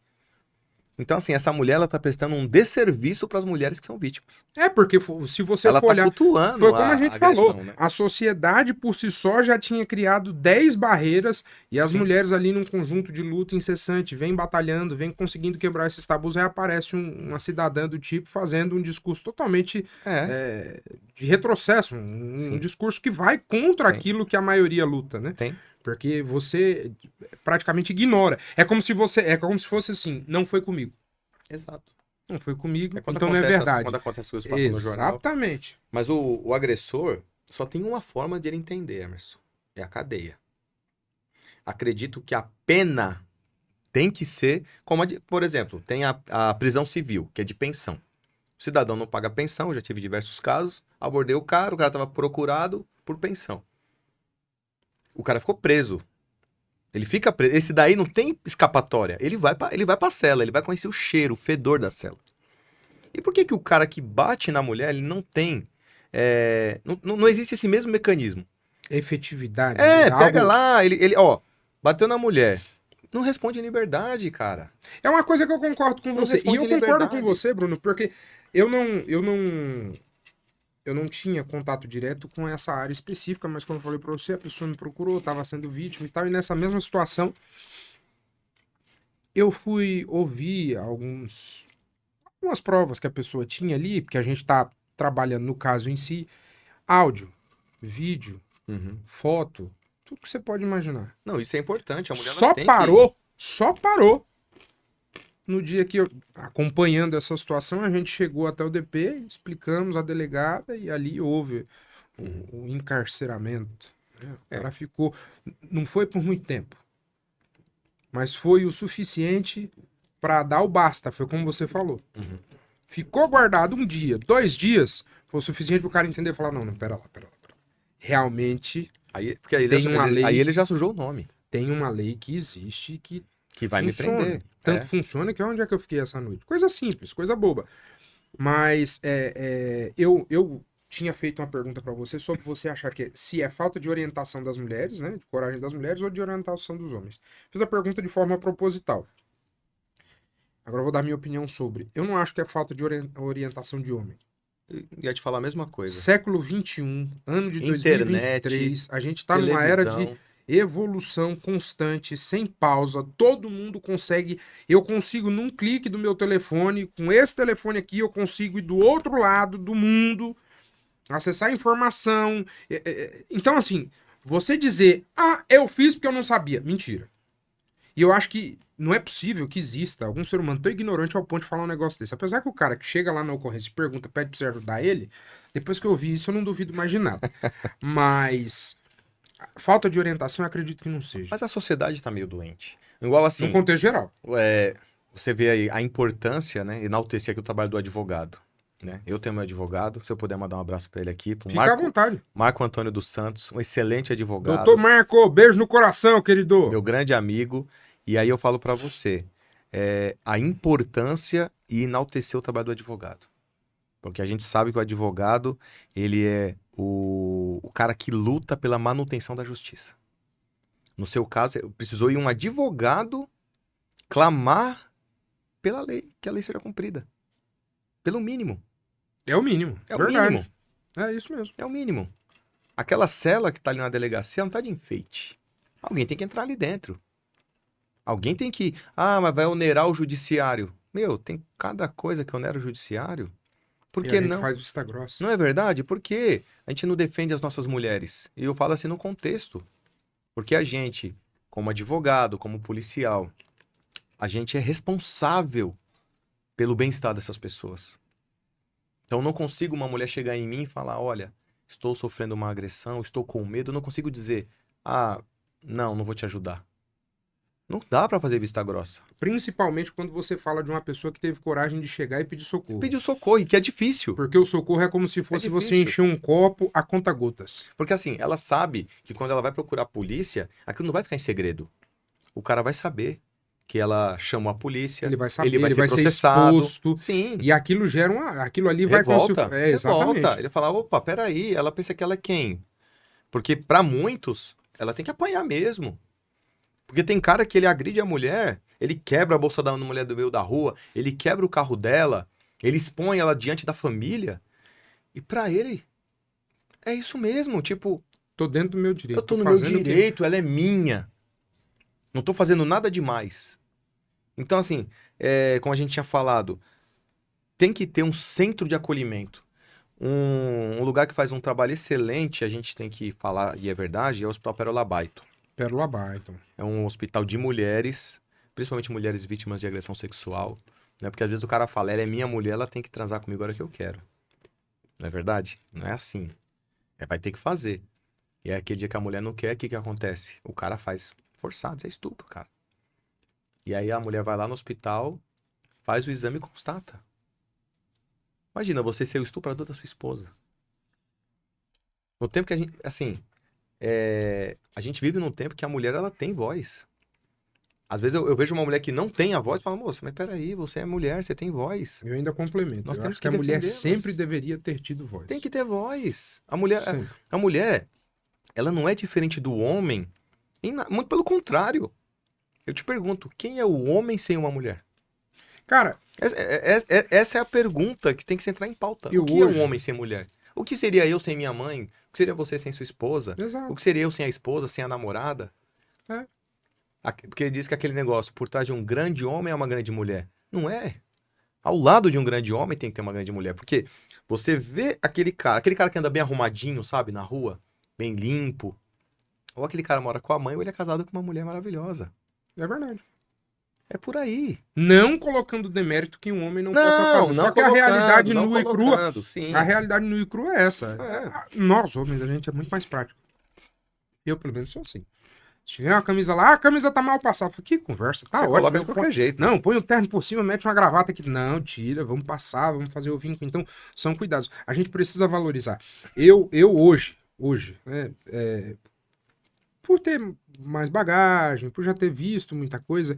Então, assim, essa mulher, ela tá prestando um desserviço para as mulheres que são vítimas. Porque se você Ela for tá olhar, cultuando foi como a gente agressão, falou, né? a sociedade por si só já tinha criado 10 barreiras e as mulheres ali num conjunto de luta incessante, vem batalhando, vem conseguindo quebrar esses tabus, aí aparece uma cidadã do tipo fazendo um discurso totalmente de retrocesso, um discurso que vai contra aquilo que a maioria luta, né? Porque você praticamente ignora. É como se fosse assim, não foi comigo. Exato. Não foi comigo, então não é verdade. Quando acontece coisas passam no jornal. Exatamente. Mas o agressor só tem uma forma de ele entender, Emerson. É a cadeia. Acredito que a pena tem que ser como por exemplo, tem a prisão civil, que é de pensão. O cidadão não paga pensão, eu já tive diversos casos. Abordei o cara estava procurado por pensão. O cara ficou preso. Ele fica preso. Esse daí não tem escapatória. Ele vai pra cela, ele vai conhecer o cheiro, o fedor da cela. E por que o cara que bate na mulher, ele não tem... não existe esse mesmo mecanismo. Efetividade. Pega lá, ele bateu na mulher. Não responde em liberdade, cara. É uma coisa que eu concordo com você. E eu concordo com você, Bruno, porque eu não tinha contato direto com essa área específica, mas como eu falei pra você, a pessoa me procurou, estava sendo vítima e tal, e nessa mesma situação eu fui ouvir alguns umas provas que a pessoa tinha ali, porque a gente tá trabalhando no caso em si, áudio, vídeo, Uhum. foto, tudo que você pode imaginar. Não, isso é importante. A mulher ela Só tem que. só parou no dia que, acompanhando essa situação, a gente chegou até o DP, explicamos a delegada e ali houve Uhum. o encarceramento. Né? O É. cara ficou. Não foi por muito tempo, mas foi o suficiente para dar o basta, foi como você falou. Uhum. Ficou guardado um dia, 2 dias, foi o suficiente para o cara entender e falar: não, não, pera lá, pera lá. Pera lá. Realmente Aí, porque aí, tem uma lei. aí ele já sujou o nome. Tem uma lei que existe que vai me funciona. prender. Tanto É. funciona que onde é que eu fiquei essa noite? Coisa simples, coisa boba. Mas eu tinha feito uma pergunta para você sobre você achar que se é falta de orientação das mulheres, né, de coragem das mulheres ou de orientação dos homens. Fiz a pergunta de forma proposital. Agora eu vou dar minha opinião sobre. Eu não acho que é falta de orientação de homem. Ia te falar a mesma coisa. Século XXI, ano de Internet, 2023, a gente tá numa era de televisão. evolução constante, sem pausa, todo mundo consegue, eu consigo num clique do meu telefone, com esse telefone aqui, eu consigo ir do outro lado do mundo, acessar informação, então assim, você dizer, eu fiz porque eu não sabia, mentira. E eu acho que não é possível que exista algum ser humano tão ignorante ao ponto de falar um negócio desse. Apesar que o cara que chega lá na ocorrência e pergunta, pede pra você ajudar ele, depois que eu ouvi isso, eu não duvido mais de nada. Mas falta de orientação, eu acredito que não seja. Mas a sociedade tá meio doente. Igual assim, No contexto geral. você vê aí a importância, né? Enaltecer aqui o trabalho do advogado. Né? Eu tenho meu advogado, se eu puder mandar um abraço pra ele aqui, pro Fica à vontade. Marco Antônio dos Santos, um excelente advogado. Doutor Marco, beijo no coração, querido. Meu grande amigo. E aí eu falo pra você, a importância e enaltecer o trabalho do advogado. Porque a gente sabe que o advogado, ele é o cara que luta pela manutenção da justiça. No seu caso, precisou ir um advogado clamar pela lei, que a lei seja cumprida. Pelo mínimo. É o mínimo. É o verdade. mínimo. É isso mesmo. É o mínimo. Aquela cela que tá ali na delegacia não tá de enfeite. Alguém tem que entrar ali dentro. Alguém tem que... mas vai onerar o judiciário. Meu, tem cada coisa que onera o judiciário. Por E que a gente não? faz vista grossa. Não é verdade? Por que a gente não defende as nossas mulheres? E eu falo assim no contexto. Porque a gente, como advogado, como policial, a gente é responsável pelo bem-estar dessas pessoas. Então não consigo uma mulher chegar em mim e falar, olha, estou sofrendo uma agressão, estou com medo, eu não consigo dizer, não vou te ajudar. Não dá pra fazer vista grossa. Principalmente quando você fala de uma pessoa que teve coragem de chegar e pedir socorro. Pedir socorro, e que é difícil. Porque o socorro é como se fosse você difícil. encher um copo a conta gotas. Porque assim, ela sabe que quando ela vai procurar a polícia, aquilo não vai ficar em segredo. O cara vai saber que ela chamou a polícia, Ele vai saber, ele vai ser ser processado. exposto. Sim. E aquilo gera aquilo ali vai Revolta. exatamente. Revolta. Ele fala, opa, peraí, ela pensa que ela é quem? Porque pra muitos, ela tem que apanhar mesmo. Porque tem cara que ele agride a mulher, ele quebra a bolsa da mulher do meio da rua, ele quebra o carro dela, ele expõe ela diante da família. E pra ele, é isso mesmo, tipo... Tô dentro do meu direito. Eu tô no meu direito, ela é minha. Não tô fazendo nada demais. Então, assim, como a gente tinha falado, tem que ter um centro de acolhimento. Um lugar que faz um trabalho excelente, a gente tem que falar, e é verdade, é o Hospital Pérola Baito. Pérola Baito. É um hospital de mulheres, principalmente mulheres vítimas de agressão sexual. Né? Porque às vezes o cara fala, ela é minha mulher, ela tem que transar comigo a hora que eu quero. Não é verdade? Não é assim. Vai ter que fazer. E é aquele dia que a mulher não quer, o que acontece? O cara faz forçado, isso é estupro, cara. E aí a mulher vai lá no hospital, faz o exame e constata. Imagina você ser o estuprador da sua esposa. No tempo que a gente, assim, a gente vive num tempo que a mulher, ela tem voz. Às vezes eu vejo uma mulher que não tem a voz e falo, moça, mas peraí, você é mulher, você tem voz. Eu ainda complemento. Nós eu temos acho que a que mulher defendê-las. sempre deveria ter tido voz. Tem que ter voz. A mulher, ela não é diferente do homem, muito pelo contrário. Eu te pergunto, quem é o homem sem uma mulher? Cara, essa é a pergunta que tem que entrar em pauta. O que é um homem sem mulher? O que seria eu sem minha mãe? O que seria você sem sua esposa? Exato. O que seria eu sem a esposa, sem a namorada? Porque ele diz que aquele negócio, por trás de um grande homem é uma grande mulher. Não é. Ao lado de um grande homem tem que ter uma grande mulher. Porque você vê aquele cara que anda bem arrumadinho, sabe, na rua, bem limpo. Ou aquele cara mora com a mãe, ou ele é casado com uma mulher maravilhosa. É verdade. É por aí. Não colocando demérito que um homem não possa fazer. Não Só que a realidade não nua e crua. colocando, sim. A realidade nua e crua é essa. É. Nós, homens, a gente é muito mais prático. Eu, pelo menos, sou assim. Se tiver uma camisa lá, a camisa tá mal passada. Que conversa, tá Você ótimo. coloca de qualquer jeito. Não, põe o terno por cima, mete uma gravata aqui. Não, tira, vamos passar, vamos fazer o vinco. Então, são cuidados. A gente precisa valorizar. Eu hoje, né, por ter mais bagagem, por já ter visto muita coisa,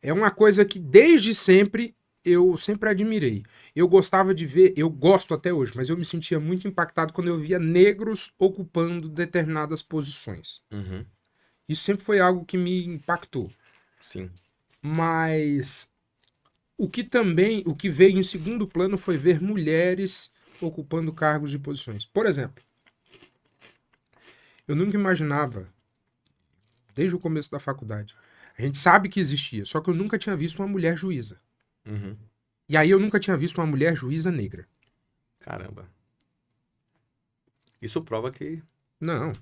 é uma coisa que desde sempre eu sempre admirei. Eu gostava de ver, eu gosto até hoje, mas eu me sentia muito impactado quando eu via negros ocupando determinadas posições. Uhum, Isso sempre foi algo que me impactou. sim. Mas o que veio em segundo plano foi ver mulheres ocupando cargos de posições. Por exemplo, eu nunca imaginava, desde o começo da faculdade, a gente sabe que existia, só que eu nunca tinha visto uma mulher juíza. Uhum. E aí eu nunca tinha visto uma mulher juíza negra. Caramba. Isso prova que... Não,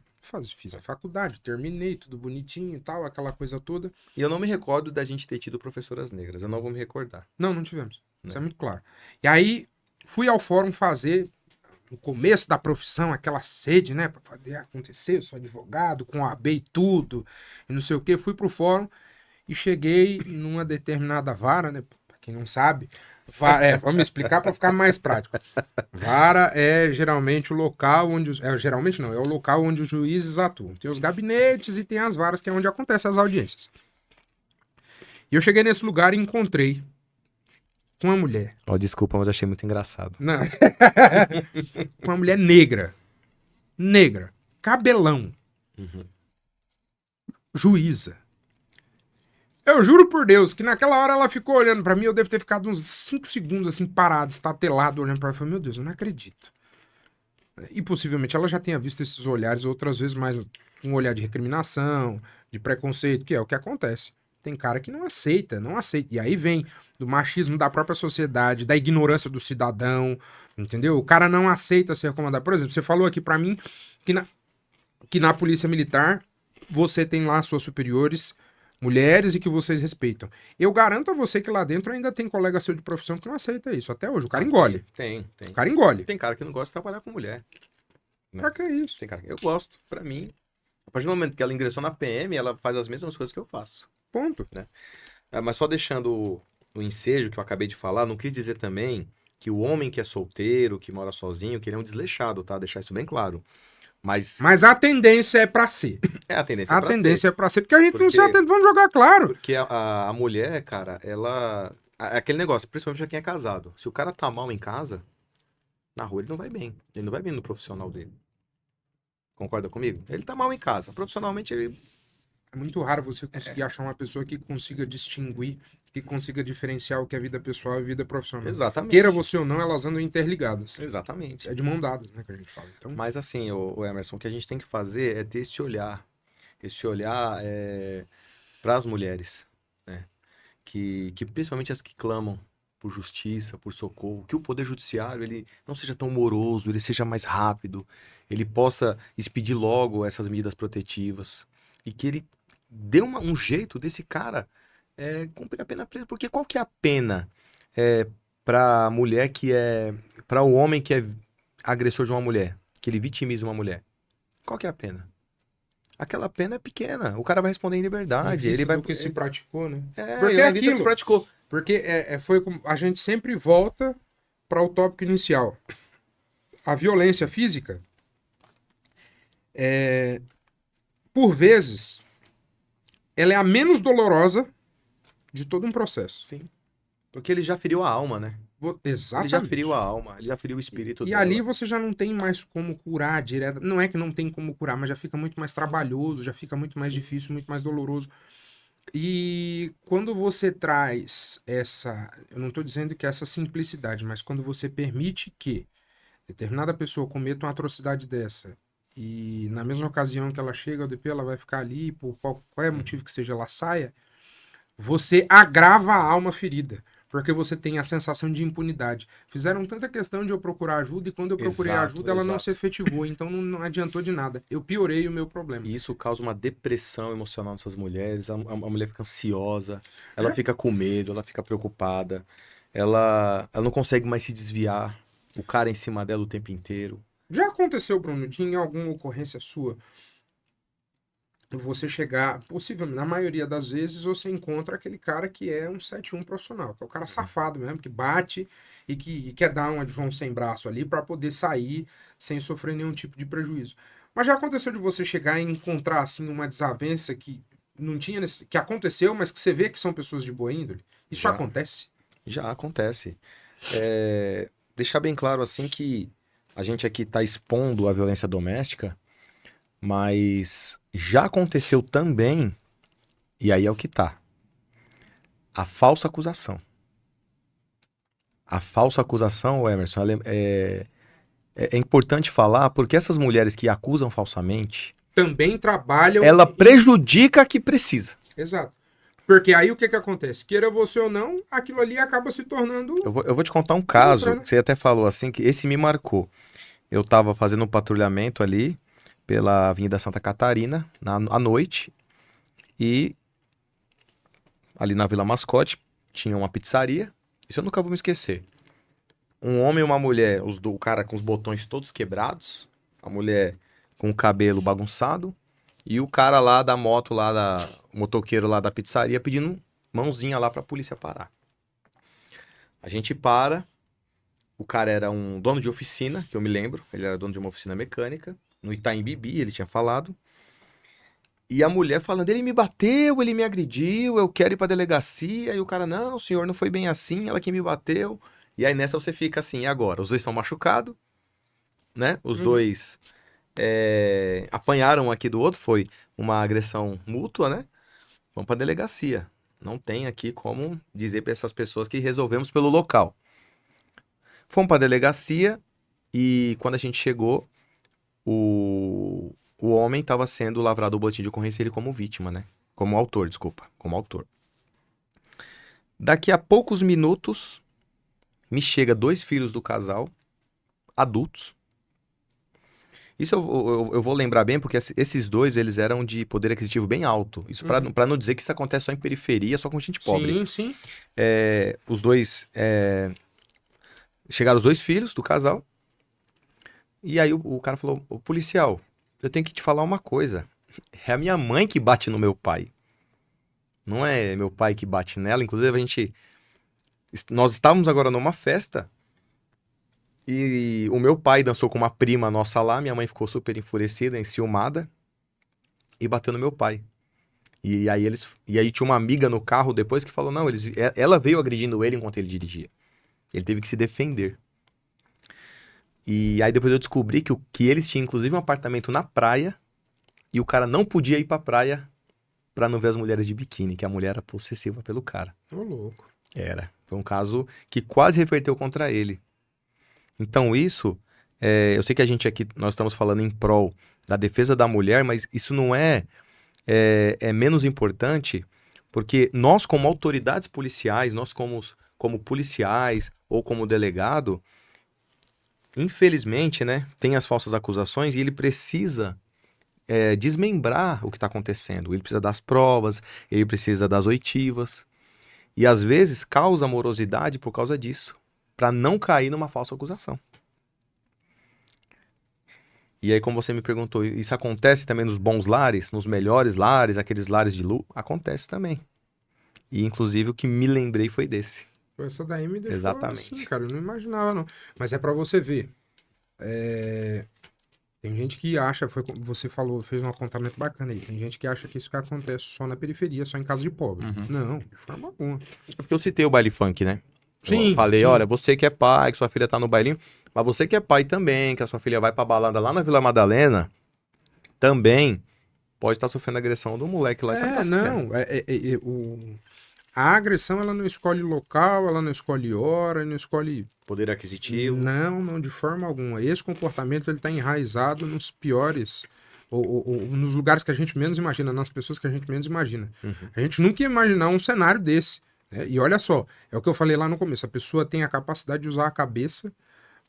fiz a faculdade, terminei, tudo bonitinho e tal, aquela coisa toda. E eu não me recordo da gente ter tido professoras negras. Eu não vou me recordar. Não tivemos. Né? Isso é muito claro. E aí fui ao fórum fazer, no começo da profissão, aquela sede, né, para poder acontecer. Eu sou advogado, com OAB e tudo, e não sei o que. Fui pro fórum e cheguei numa determinada vara, né? Pra quem não sabe, vamos explicar para ficar mais prático. Vara é geralmente o local onde geralmente não, é o local onde os juízes atuam. Tem os gabinetes e tem as varas, que é onde acontecem as audiências. E eu cheguei nesse lugar e encontrei uma mulher. Oh, desculpa, mas eu achei muito engraçado. Não. Uma mulher negra. Negra. Cabelão. Uhum. Juíza. Eu juro por Deus que naquela hora ela ficou olhando pra mim, eu devo ter ficado uns 5 segundos assim, parado, estatelado, olhando pra mim. Eu falei, meu Deus, eu não acredito. E possivelmente ela já tenha visto esses olhares outras vezes, mais um olhar de recriminação, de preconceito, que é o que acontece. Tem cara que não aceita, não aceita. E aí vem do machismo da própria sociedade, da ignorância do cidadão, entendeu? O cara não aceita ser comandado. Por exemplo, você falou aqui pra mim que na polícia militar você tem lá suas superiores, mulheres, e que vocês respeitam. Eu garanto a você que lá dentro ainda tem colega seu de profissão que não aceita isso. Até hoje. O cara engole. Tem. O cara engole. Tem cara que não gosta de trabalhar com mulher. Né? Pra que isso? Tem cara que... Eu gosto. Pra mim, a partir do momento que ela ingressou na PM, ela faz as mesmas coisas que eu faço. Ponto. Né? Mas só deixando o ensejo que eu acabei de falar, não quis dizer também que o homem que é solteiro, que mora sozinho, que ele é um desleixado, tá? Deixar isso bem claro. Mas a tendência é pra ser. é a tendência A pra tendência ser. é pra ser. Porque a gente não Porque- se atende. Vamos jogar claro. Porque a mulher, cara, ela... Aquele negócio, principalmente pra quem é casado. Se o cara tá mal em casa, na rua ele não vai bem. Ele não vai bem no profissional dele. Concorda comigo? Ele tá mal em casa. Profissionalmente ele... É muito raro você conseguir achar uma pessoa que consiga distinguir, que consiga diferenciar o que é vida pessoal e vida profissional. Exatamente. Queira você ou não, elas andam interligadas. Exatamente. É de mão dada, né, que a gente fala. Então, Mas assim, o Emerson, o que a gente tem que fazer é ter esse olhar. Esse olhar para as mulheres, né? Que principalmente as que clamam por justiça, por socorro, que o poder judiciário ele não seja tão moroso, ele seja mais rápido, ele possa expedir logo essas medidas protetivas e que ele dê um jeito desse cara cumprir a pena presa. Porque qual que é a pena para a mulher que é... para o homem que é agressor de uma mulher, que ele vitimiza uma mulher? Qual que é a pena? Aquela pena é pequena. O cara vai responder em em liberdade. vista Ele vai... do que se praticou, né? É, Porque ele é vai em vista do que se aquilo. praticou. Porque foi como a gente sempre volta para o tópico inicial. A violência física, por vezes, ela é a menos dolorosa de todo um processo. Sim. Porque ele já feriu a alma, né? Exatamente. Ele já feriu a alma, ele já feriu o espírito E dela. ali você já não tem mais como curar direto. Não é que não tem como curar, mas já fica muito mais trabalhoso, já fica muito mais difícil, muito mais doloroso. E quando você traz essa... Eu não estou dizendo que é essa simplicidade, mas quando você permite que determinada pessoa cometa uma atrocidade dessa e na mesma ocasião que ela chega ao DP, ela vai ficar ali, por qualquer motivo que seja, ela saia, você agrava a alma ferida. Porque você tem a sensação de impunidade. Fizeram tanta questão de eu procurar ajuda e quando eu procurei Exato, ajuda, ela não se exato. efetivou. Então não adiantou de nada. Eu piorei o meu problema. E isso causa uma depressão emocional nessas mulheres. A mulher fica ansiosa, ela Já, fica com medo, ela fica preocupada, ela não consegue mais se desviar. O cara em cima dela o tempo inteiro. já aconteceu, Bruno, de em alguma ocorrência sua, você chegar, possivelmente, na maioria das vezes, você encontra aquele cara que é um 7-1 profissional, que é o cara safado mesmo, que bate e quer dar uma de João sem braço ali para poder sair sem sofrer nenhum tipo de prejuízo. Mas já aconteceu de você chegar e encontrar assim uma desavença que não tinha que aconteceu, mas que você vê que são pessoas de boa índole? Isso Já, acontece? já acontece. Deixar bem claro assim que a gente aqui está expondo a violência doméstica, mas já aconteceu também, e aí é o que tá, a falsa acusação. A falsa acusação, Emerson, é importante falar porque essas mulheres que acusam falsamente, Também trabalham. ela prejudica a que precisa. Exato. Porque aí o que que acontece? Queira você ou não, aquilo ali acaba se tornando Eu vou te contar um outra, caso, né? que você até falou assim, que esse me marcou. Eu tava fazendo um patrulhamento ali pela Avenida Santa Catarina, à noite, e ali na Vila Mascote tinha uma pizzaria. Isso eu nunca vou me esquecer. Um homem e uma mulher, o cara com os botões todos quebrados, a mulher com o cabelo bagunçado, e o cara lá da moto, o motoqueiro lá da pizzaria pedindo mãozinha lá pra polícia parar. A gente para, o cara era um dono de oficina, que eu me lembro, ele era dono de uma oficina mecânica, no Itaim Bibi, ele tinha falado. E a mulher falando, ele me bateu, ele me agrediu, eu quero ir pra delegacia. E o cara, não, o senhor não foi bem assim, ela que me bateu. E aí nessa você fica assim, e agora? Os dois estão machucados, né? Os Uhum. dois apanharam um aqui do outro, foi uma agressão mútua, né? Vamos pra delegacia. Não tem aqui como dizer pra essas pessoas que resolvemos pelo local. Fomos pra delegacia e quando a gente chegou, o homem estava sendo lavrado o boletim de ocorrência ele como vítima, né? Como autor, desculpa, como autor. Daqui a poucos minutos, me chega dois filhos do casal, adultos. Isso eu vou lembrar bem, porque esses dois, eles eram de poder aquisitivo bem alto. Isso pra não dizer que isso acontece só em periferia, só com gente pobre. Sim, sim. Os dois... chegaram os dois filhos do casal, e aí o cara falou, ô policial, eu tenho que te falar uma coisa. É a minha mãe que bate no meu pai. Não é meu pai que bate nela. Inclusive, nós estávamos agora numa festa e o meu pai dançou com uma prima nossa lá. Minha mãe ficou super enfurecida, enciumada e bateu no meu pai. E aí tinha uma amiga no carro depois que falou, não, ela veio agredindo ele enquanto ele dirigia. Ele teve que se defender. E aí depois eu descobri que eles tinham inclusive um apartamento na praia e o cara não podia ir pra praia pra não ver as mulheres de biquíni, que a mulher era possessiva pelo cara. Ô, louco. Era. Foi um caso que quase reverteu contra ele. Então isso, eu sei que a gente aqui, nós estamos falando em prol da defesa da mulher, mas isso não é menos importante, porque nós como autoridades policiais, nós como policiais ou como delegado, infelizmente, né, tem as falsas acusações e ele precisa desmembrar o que está acontecendo. Ele precisa das provas, ele precisa das oitivas. E às vezes causa morosidade por causa disso, para não cair numa falsa acusação. E aí, como você me perguntou, isso acontece também nos bons lares, nos melhores lares, aqueles lares de luz? Acontece também. E inclusive o que me lembrei foi desse. Essa daí me deixou assim, Exatamente. cara. Eu não imaginava, não. Mas é pra você ver. Tem gente que acha, foi como você falou, fez um apontamento bacana aí. Tem gente que acha que isso que acontece só na periferia, só em casa de pobre. Uhum. Não, de forma alguma. É porque eu citei o baile funk, né? Eu Sim, falei, sim. olha, você que é pai, que sua filha tá no bailinho, mas você que é pai também, que a sua filha vai pra balada lá na Vila Madalena, também pode estar sofrendo agressão do moleque lá e você não tá sabendo. Não. A agressão, ela não escolhe local, ela não escolhe hora, não escolhe. Poder aquisitivo. Não, de forma alguma. Esse comportamento, ele tá enraizado nos piores, ou nos lugares que a gente menos imagina, nas pessoas que a gente menos imagina. Uhum. A gente nunca ia imaginar um cenário desse. E olha só, é o que eu falei lá no começo, a pessoa tem a capacidade de usar a cabeça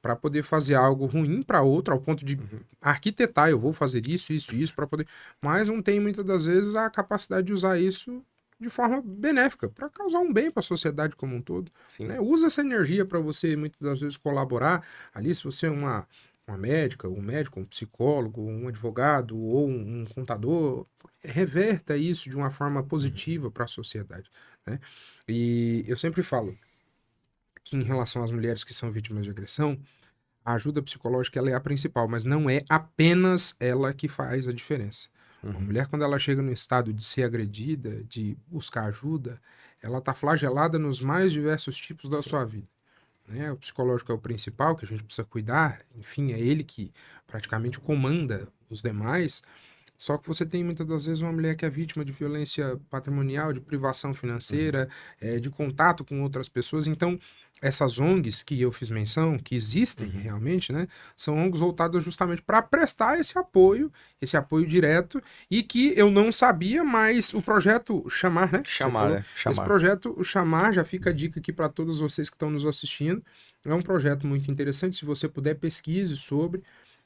para poder fazer algo ruim para outra, ao ponto de Uhum. arquitetar, eu vou fazer isso para poder, mas não tem muitas das vezes a capacidade de usar isso de forma benéfica, para causar um bem para a sociedade como um todo, Sim. né? Usa essa energia para você muitas das vezes colaborar ali, se você é uma médica, um médico, um psicólogo, um advogado ou um contador, reverta isso de uma forma positiva para a sociedade, né? E eu sempre falo que em relação às mulheres que são vítimas de agressão, a ajuda psicológica ela é a principal, mas não é apenas ela que faz a diferença. Uma Uhum. mulher, quando ela chega no estado de ser agredida, de buscar ajuda, ela está flagelada nos mais diversos tipos da Sim. sua vida, né? O psicológico é o principal, que a gente precisa cuidar, enfim, é ele que praticamente comanda os demais. Só que você tem muitas das vezes uma mulher que é vítima de violência patrimonial, de privação Uhum. financeira, de contato com outras pessoas. Então, essas ONGs que eu fiz menção, que existem Uhum. realmente, né, são ONGs voltadas justamente para prestar esse apoio direto, e que eu não sabia, mas o projeto Chamar, né, que você Chamar, falou, né? esse Chamar. projeto, o Chamar, já fica a dica aqui para todos vocês que estão nos assistindo, é um projeto muito interessante, se você puder pesquise sobre.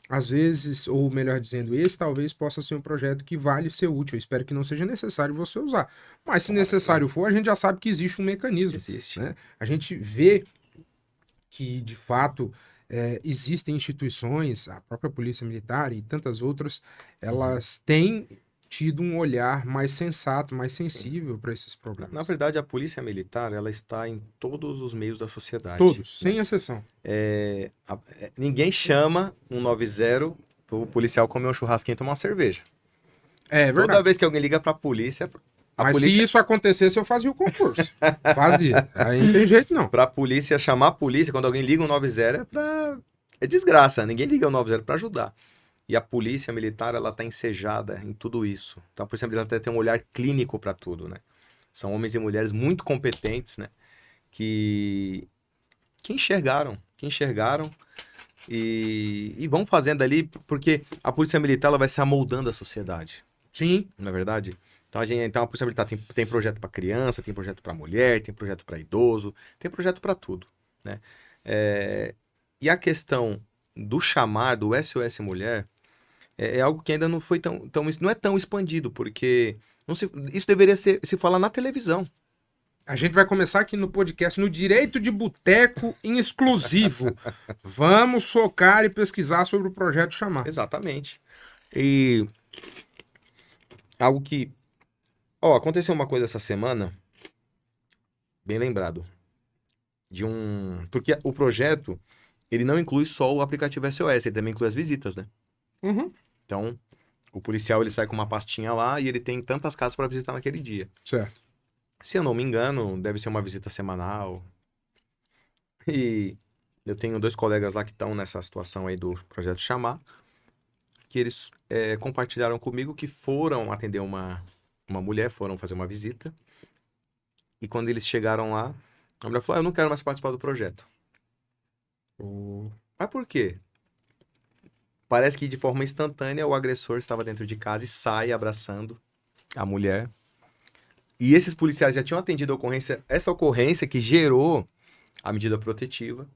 Às vezes, ou melhor dizendo, esse talvez possa ser um projeto que vale ser útil. Eu espero que não seja necessário você usar. Mas se Tomara que não. necessário for, a gente já sabe que existe um mecanismo, Existe. né? A gente vê que, de fato, existem instituições, a própria Polícia Militar e tantas outras, Uhum. elas têm tido um olhar mais sensato, mais Sim. sensível para esses Na problemas. verdade, a polícia militar, ela está em todos os meios da sociedade, Todos, né? sem exceção. Ninguém chama 190 pro policial comer um churrasquinho e tomar uma cerveja. É Toda verdade. vez que alguém liga pra polícia, a Mas se polícia, isso acontecesse, eu fazia o concurso. Fazia. Aí não tem jeito, não. pra polícia chamar a polícia, quando alguém liga 190 é desgraça, ninguém liga 190 pra ajudar. E a polícia militar, ela tá ensejada em tudo isso. Então a polícia militar até tem um olhar clínico pra tudo, né? São homens e mulheres muito competentes, né? Que, que enxergaram e vão fazendo ali, porque a polícia militar ela vai se amoldando à sociedade, Sim, não é verdade? Então a polícia militar tem projeto para criança, tem projeto para mulher, tem projeto para idoso, tem projeto para tudo, né? É, e a questão do chamar, do SOS Mulher, é algo que ainda não foi não é tão expandido, porque isso deveria se falar na televisão. a gente vai começar aqui no podcast no Direito de Boteco em exclusivo. Vamos focar e pesquisar sobre o projeto Chamar. Exatamente. E algo que. Ó, aconteceu uma coisa essa semana, bem lembrado, Porque o projeto, ele não inclui só o aplicativo SOS, ele também inclui as visitas, né? Uhum. Então, o policial, ele sai com uma pastinha lá e ele tem tantas casas para visitar naquele dia. Certo. Se eu não me engano, deve ser uma visita semanal. E eu tenho dois colegas lá que estão nessa situação aí do projeto Chamar, que eles compartilharam comigo que foram atender uma mulher, foram fazer uma visita. E quando eles chegaram lá, a mulher falou: eu não quero mais participar do projeto. O... Mas por quê? Parece que de forma instantânea o agressor estava dentro de casa e sai abraçando a mulher. E esses policiais já tinham atendido a ocorrência, essa ocorrência que gerou a medida protetiva.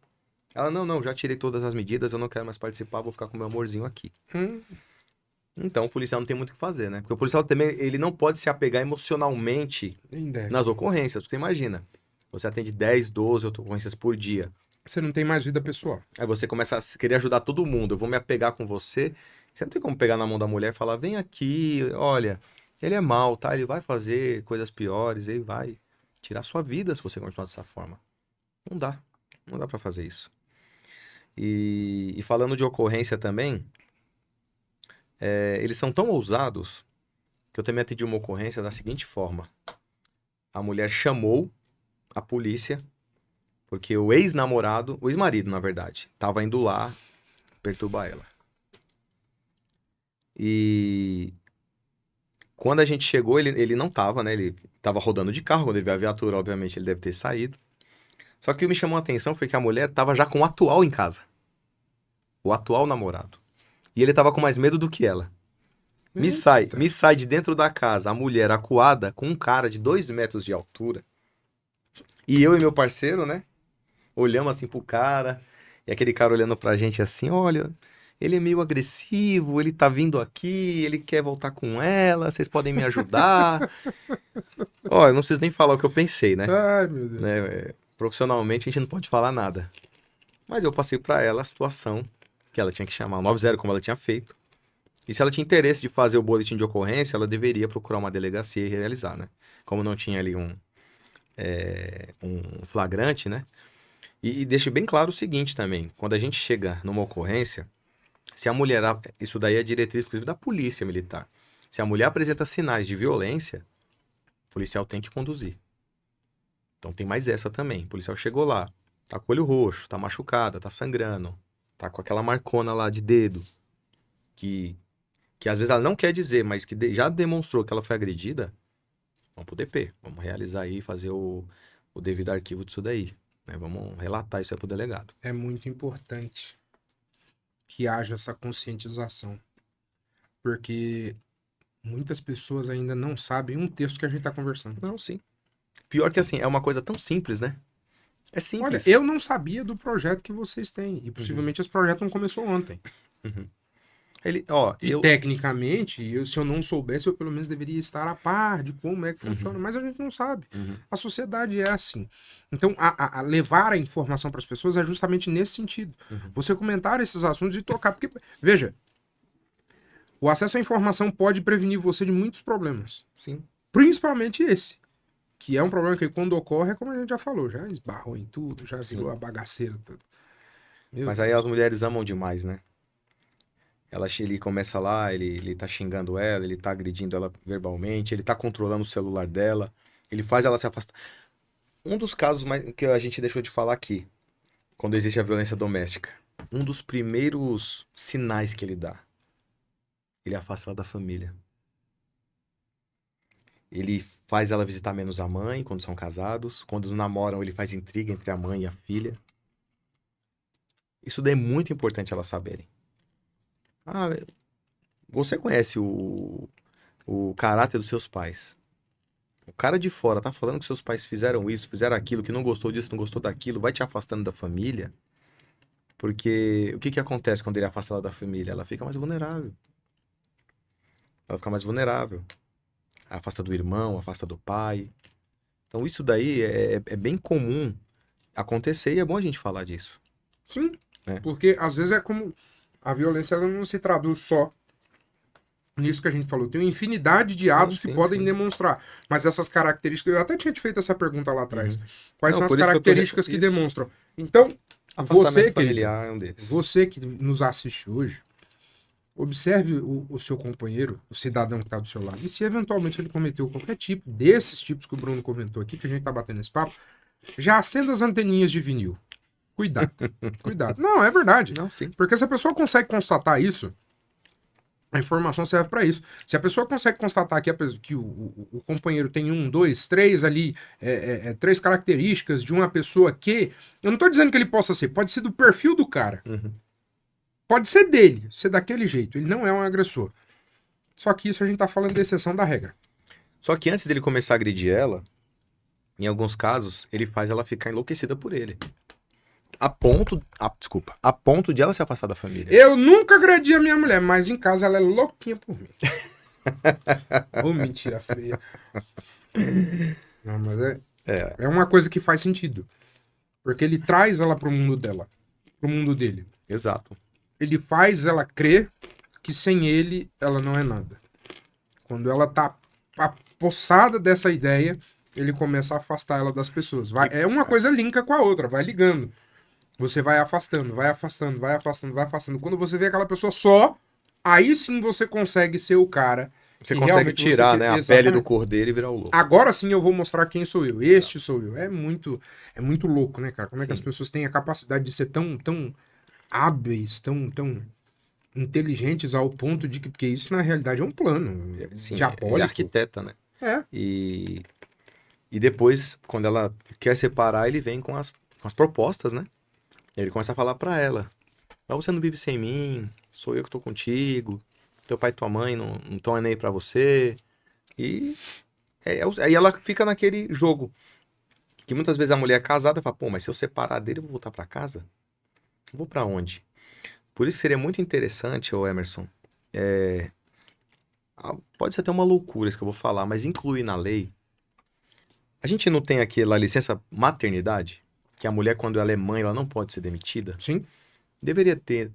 Ela, não, já tirei todas as medidas, eu não quero mais participar, vou ficar com meu amorzinho aqui. Hum, Então o policial não tem muito o que fazer, né? Porque o policial também, ele não pode se apegar emocionalmente nem deve. nas ocorrências. Você imagina, você atende 10, 12 ocorrências por dia. Você não tem mais vida pessoal. Aí você começa a querer ajudar todo mundo, eu vou me apegar com você. Você não tem como pegar na mão da mulher e falar: vem aqui, olha, ele é mau, tá? Ele vai fazer coisas piores, ele vai tirar sua vida se você continuar dessa forma. Não dá, não dá pra fazer isso. E falando de ocorrência também, eles são tão ousados que eu também atendi uma ocorrência da seguinte forma. A mulher chamou a polícia porque o ex-namorado, o ex-marido, na verdade, tava indo lá perturbar ela. E quando a gente chegou, ele não tava, né? Ele tava rodando de carro. Quando ele viu a viatura, obviamente, ele deve ter saído. Só que o que me chamou a atenção foi que a mulher tava já com o atual em casa. O atual namorado. E ele tava com mais medo do que ela. Eita. Me sai de dentro da casa a mulher acuada com um cara de 2 metros de altura. E eu e meu parceiro, né? Olhamos assim pro cara, e aquele cara olhando pra gente assim, olha, ele é meio agressivo, ele tá vindo aqui, ele quer voltar com ela, vocês podem me ajudar. Ó, eu não preciso nem falar o que eu pensei, né? Ai, meu Deus. Profissionalmente a gente não pode falar nada. Mas eu passei pra ela a situação que ela tinha que chamar o 90 como ela tinha feito. E se ela tinha interesse de fazer o boletim de ocorrência, ela deveria procurar uma delegacia e realizar, né? Como não tinha ali um flagrante, né? E deixo bem claro o seguinte também: quando a gente chega numa ocorrência, se a mulher. Isso daí é diretriz, inclusive, da polícia militar. Se a mulher apresenta sinais de violência, o policial tem que conduzir. Então tem mais essa também. O policial chegou lá, tá com o olho roxo, tá machucada, tá sangrando, tá com aquela marcona lá de dedo, que às vezes ela não quer dizer, mas que já demonstrou que ela foi agredida, vamos pro DP. Vamos realizar aí, fazer o devido arquivo disso daí. Né? Vamos relatar isso aí pro delegado. É muito importante que haja essa conscientização. Porque muitas pessoas ainda não sabem um texto que a gente tá conversando. Não, sim. Pior que assim, é uma coisa tão simples, né? É Olha, simples. eu não sabia do projeto que vocês têm. E possivelmente esse projeto não começou ontem. Uhum. Ó, E tecnicamente, se eu não soubesse, eu pelo menos deveria estar a par de como é que funciona. Mas a gente não sabe. A sociedade é assim. Então, a levar a informação para as pessoas é justamente nesse sentido. Você comentar esses assuntos e tocar. Porque, veja, o acesso à informação pode prevenir você de muitos problemas. Sim. Principalmente esse. Que é um problema que quando ocorre, é como a gente já falou, já esbarrou em tudo, já virou a bagaceira toda. Mas aí as mulheres amam demais, né? Ele começa lá, ele tá xingando ela, ele tá agredindo ela verbalmente, ele tá controlando o celular dela, ele faz ela se afastar. Um dos casos que a gente deixou de falar aqui, quando existe a violência doméstica, um dos primeiros sinais que ele dá, ele afasta ela da família. Ele faz ela visitar menos a mãe quando são casados. Quando namoram, ele faz intriga entre a mãe e a filha. Isso daí é muito importante elas saberem. Ah, você conhece o caráter dos seus pais. O cara de fora tá falando que seus pais fizeram isso, fizeram aquilo, que não gostou disso, não gostou daquilo, vai te afastando da família. Porque o que que acontece quando ele afasta ela da família? Ela fica mais vulnerável. Ela fica mais vulnerável. Afasta do irmão, afasta do pai. Então isso daí é bem comum acontecer e é bom a gente falar disso. Sim, porque às vezes é como a violência ela não se traduz só nisso que a gente falou. Tem uma infinidade de atos que podem demonstrar. Mas essas características, eu até tinha te feito essa pergunta lá atrás. Quais são as características que demonstram? Então, afastamento familiar é um deles. Você que nos assiste hoje, observe o seu companheiro, o cidadão que está do seu lado. E se eventualmente ele cometeu qualquer tipo desses tipos que o Bruno comentou aqui, que a gente está batendo esse papo, já acenda as anteninhas de vinil. Cuidado. Cuidado. Não, é verdade. Não, sim. Porque se a pessoa consegue constatar isso, a informação serve para isso. Se a pessoa consegue constatar que o companheiro tem 1, 2, 3 ali, 3 características de uma pessoa que... Eu não estou dizendo que ele possa ser, pode ser do perfil do cara. Pode ser dele, ser daquele jeito. Ele não é um agressor. Só que isso a gente tá falando da exceção da regra. Só que antes dele começar a agredir ela, em alguns casos, ele faz ela ficar enlouquecida por ele. A ponto de ela se afastar da família. Eu nunca agredi a minha mulher, mas em casa ela é louquinha por mim. Ô, mentira feia. Não, mas é uma coisa que faz sentido. Porque ele traz ela pro mundo dela. Pro mundo dele. Exato. Ele faz ela crer que sem ele ela não é nada. Quando ela tá apossada dessa ideia, ele começa a afastar ela das pessoas. É uma coisa linka com a outra, vai ligando. Você vai afastando, vai afastando, vai afastando, vai afastando. Quando você vê aquela pessoa só, aí sim você consegue ser o cara. Você consegue tirar, né, a pele do cordeiro e virar o louco. Agora sim eu vou mostrar quem sou eu. Este sou eu. É muito louco, né, cara? Como é que as pessoas têm a capacidade de ser tão hábeis, tão inteligentes ao ponto de que... Porque isso, na realidade, é um plano diabólico. Ele é arquiteta, né? É. E depois, quando ela quer separar, ele vem com as propostas, né? Ele começa a falar pra ela. Mas você não vive sem mim, sou eu que tô contigo, teu pai e tua mãe não estão nem aí pra você. E aí ela fica naquele jogo. Que muitas vezes a mulher é casada fala, pô, mas se eu separar dele, eu vou voltar pra casa? Eu vou pra onde? Por isso seria muito interessante, ô Emerson, pode ser até uma loucura isso que eu vou falar, mas incluir na lei. A gente não tem aquela licença maternidade, que a mulher, quando ela é mãe, ela não pode ser demitida? Sim. Deveria ter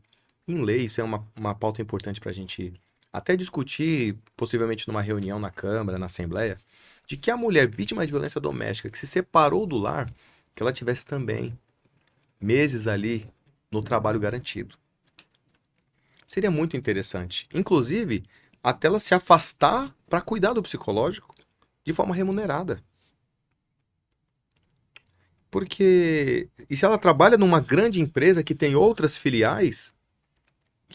em lei, isso é uma pauta importante pra gente até discutir, possivelmente numa reunião na Câmara, na Assembleia, de que a mulher vítima de violência doméstica que se separou do lar, que ela tivesse também meses ali no trabalho garantido. Seria muito interessante. Inclusive, até ela se afastar para cuidar do psicológico de forma remunerada. Porque, e se ela trabalha numa grande empresa que tem outras filiais,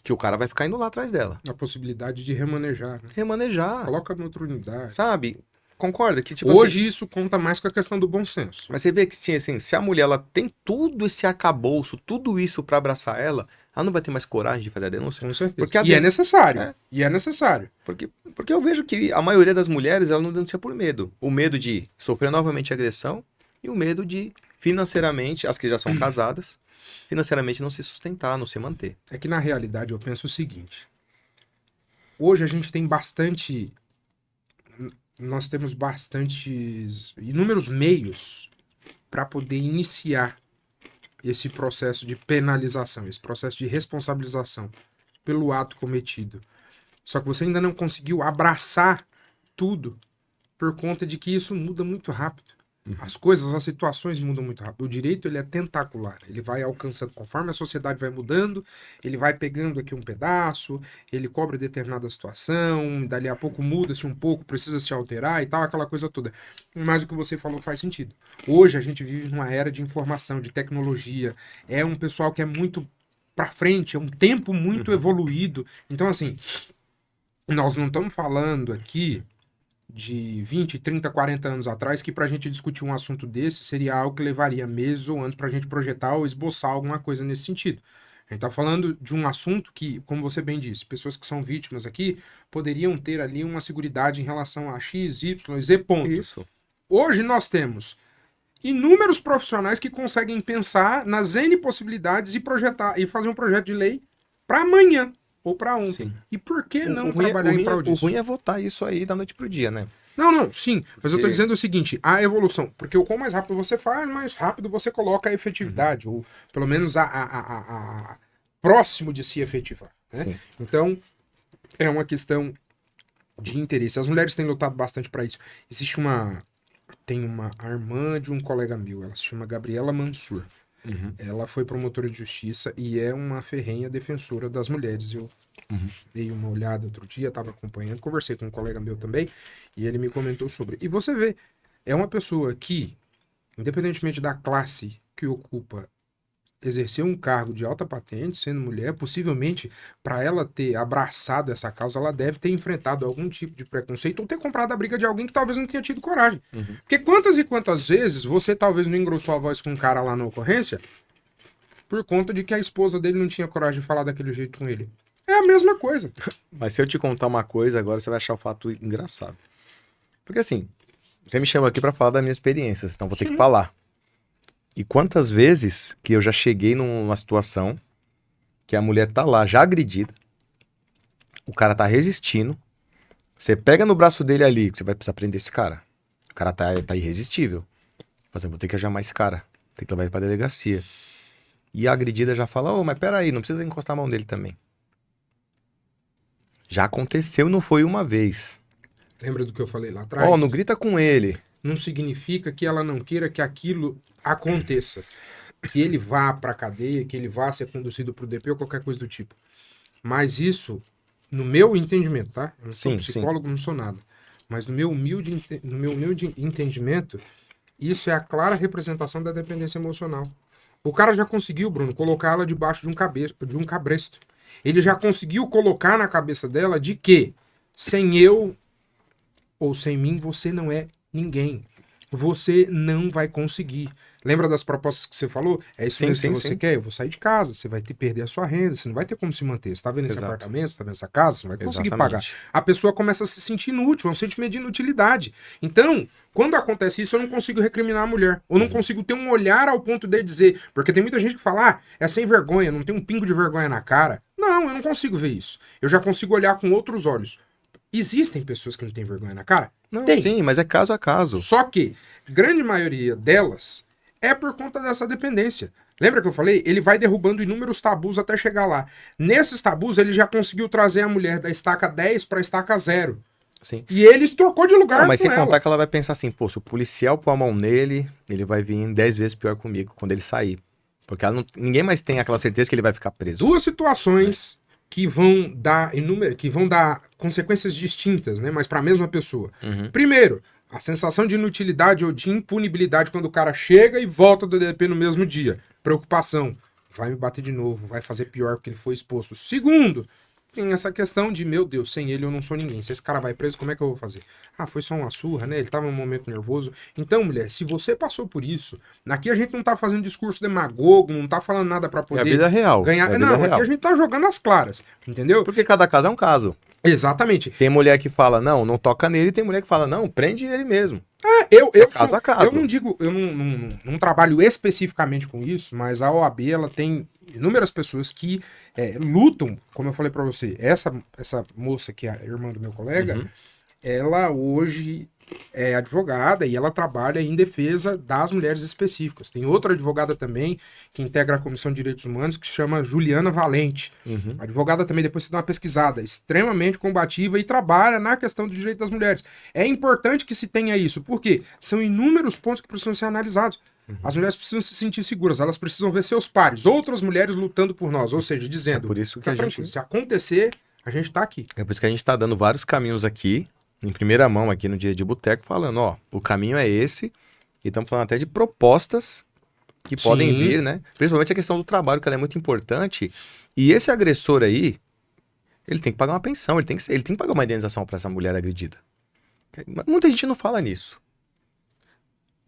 que o cara vai ficar indo lá atrás dela. A possibilidade de remanejar, né? Remanejar. Coloca na outra unidade. Sabe? Concorda? Que, tipo, Hoje assim, isso conta mais com a questão do bom senso. mas você vê que assim, se a mulher ela tem tudo esse arcabouço, tudo isso pra abraçar ela não vai ter mais coragem de fazer a denúncia. Com certeza. Porque E é necessário. É. E é necessário. Porque eu vejo que a maioria das mulheres ela não denuncia por medo. O medo de sofrer novamente agressão e o medo de financeiramente, as que já são casadas, financeiramente não se sustentar, não se manter. É que na realidade eu penso o seguinte. Hoje a gente tem bastante. Nós temos inúmeros meios para poder iniciar esse processo de penalização, esse processo de responsabilização pelo ato cometido. Só que você ainda não conseguiu abraçar tudo por conta de que isso muda muito rápido. As coisas, as situações mudam muito rápido. O direito, ele é tentacular. Ele vai alcançando, conforme a sociedade vai mudando, ele vai pegando aqui um pedaço, ele cobre determinada situação, dali a pouco muda-se um pouco, precisa se alterar e tal, aquela coisa toda. Mas o que você falou faz sentido. Hoje a gente vive numa era de informação, de tecnologia. É um pessoal que é muito pra frente, é um tempo muito evoluído. Então, assim, nós não estamos falando aqui de 20, 30, 40 anos atrás, que pra gente discutir um assunto desse seria algo que levaria meses ou anos pra gente projetar ou esboçar alguma coisa nesse sentido. A gente tá falando de um assunto que, como você bem disse, pessoas que são vítimas aqui poderiam ter ali uma seguridade em relação a X, Y, Z ponto. Isso. Hoje nós temos inúmeros profissionais que conseguem pensar nas N possibilidades e projetar e fazer um projeto de lei para amanhã ou para ontem. Sim. E por que não O ruim trabalhar em prol o disso? ruim é votar isso aí da noite pro dia, né? Não, sim. Mas eu tô Porque- dizendo o seguinte, a evolução. Porque o quanto mais rápido você faz, mais rápido você coloca a efetividade. Ou pelo menos a próximo de se efetivar. Né? Sim. Então, é uma questão de interesse. As mulheres têm lutado bastante para isso. Existe uma... Tem a irmã de um colega meu, ela se chama Gabriela Mansur. Ela foi promotora de justiça e é uma ferrenha defensora das mulheres. Eu dei uma olhada outro dia, estava acompanhando, conversei com um colega meu também, e ele me comentou sobre. E você vê, é uma pessoa que, independentemente da classe que ocupa, exerceu um cargo de alta patente, sendo mulher, possivelmente, para ela ter abraçado essa causa, ela deve ter enfrentado algum tipo de preconceito ou ter comprado a briga de alguém que talvez não tenha tido coragem. Porque quantas e quantas vezes você talvez não engrossou a voz com um cara lá na ocorrência por conta de que a esposa dele não tinha coragem de falar daquele jeito com ele? É a mesma coisa. Mas se eu te contar uma coisa, agora você vai achar o fato engraçado. Porque assim, você me chamou aqui pra falar das minhas experiências, então vou ter que falar. E quantas vezes que eu já cheguei numa situação que a mulher tá lá, já agredida, o cara tá resistindo, você pega no braço dele ali, você vai precisar prender esse cara. O cara tá irresistível. Por exemplo, vou ter que chamar esse cara, tem que levar ele pra delegacia. E a agredida já fala, ô, mas peraí, não precisa encostar a mão nele também. Já aconteceu, não foi uma vez. Lembra do que eu falei lá atrás? Ó, não grita com ele. Não significa que ela não queira que aquilo aconteça. Que ele vá pra cadeia, que ele vá ser conduzido pro DP ou qualquer coisa do tipo. Mas isso, no meu entendimento, tá? Eu não sou Sim, psicólogo, não sou nada. Mas no meu humilde entendimento, isso é a clara representação da dependência emocional. O cara já conseguiu, Bruno, colocar ela debaixo de um cabresto. Ele já conseguiu colocar na cabeça dela de que sem eu ou sem mim você não é ninguém. Você não vai conseguir. Lembra das propostas que você falou? É isso Sim, mesmo sim, que você sim. quer? Eu vou sair de casa, você vai ter que perder a sua renda, você não vai ter como se manter. Você tá vendo esse Exato. apartamento, você tá vendo essa casa, você não vai conseguir pagar. Exatamente. A pessoa começa a se sentir inútil, é um sentimento de inutilidade. Então, quando acontece isso, eu não consigo recriminar a mulher. Eu não consigo ter um olhar ao ponto de dizer. Porque tem muita gente que fala, ah, é sem vergonha, não tem um pingo de vergonha na cara. Não, eu não consigo ver isso. Eu já consigo olhar com outros olhos. Existem pessoas que não têm vergonha na cara? Não, Tem. sim, mas é caso a caso. Só que, grande maioria delas é por conta dessa dependência. Lembra que eu falei? Ele vai derrubando inúmeros tabus até chegar lá. Nesses tabus, ele já conseguiu trazer a mulher da estaca 10 para a estaca 0. Sim. E ele trocou de lugar Não, mas com sem ela. contar que ela vai pensar assim, pô, se o policial pôr a mão nele, ele vai vir 10 vezes pior comigo quando ele sair. Porque ela não, ninguém mais tem aquela certeza que ele vai ficar preso. Duas situações que vão dar consequências distintas, né? Mas para a mesma pessoa. Uhum. Primeiro, a sensação de inutilidade ou de impunibilidade quando o cara chega e volta do DDP no mesmo dia. Preocupação. Vai me bater de novo, vai fazer pior porque ele foi exposto. Segundo, tem essa questão de, meu Deus, sem ele eu não sou ninguém. Se esse cara vai preso, como é que eu vou fazer? Ah, foi só uma surra, né? Ele tava num momento nervoso. Então, mulher, se você passou por isso, aqui a gente não tá fazendo discurso demagogo, não tá falando nada pra É a poder vida real. ganhar. É a vida Não, aqui real. a gente tá jogando as claras, entendeu? Porque cada caso é um caso. Exatamente. Tem mulher que fala, não, não toca nele, e tem mulher que fala, não, prende ele mesmo. Eu Caso a caso. eu não digo, eu não trabalho especificamente com isso, mas a OAB ela tem inúmeras pessoas que lutam, como eu falei pra você, essa moça que é a irmã do meu colega, Uhum. ela hoje é advogada e ela trabalha em defesa das mulheres específicas. Tem outra advogada também que integra a Comissão de Direitos Humanos que se chama Juliana Valente. Uhum. A advogada também, depois você dá uma pesquisada, extremamente combativa e trabalha na questão do direito das mulheres. É importante que se tenha isso, porque são inúmeros pontos que precisam ser analisados. As mulheres precisam se sentir seguras, elas precisam ver seus pares, outras mulheres lutando por nós, ou seja, dizendo, É por isso que fica a tranquilo, gente... se acontecer, a gente tá aqui. É por isso que a gente tá dando vários caminhos aqui, em primeira mão aqui no Dia de Boteco, falando, ó, o caminho é esse, e estamos falando até de propostas que podem Sim. vir, né? Principalmente a questão do trabalho, que ela é muito importante. E esse agressor aí, ele tem que pagar uma pensão, ele tem que pagar uma indenização para essa mulher agredida. Muita gente não fala nisso.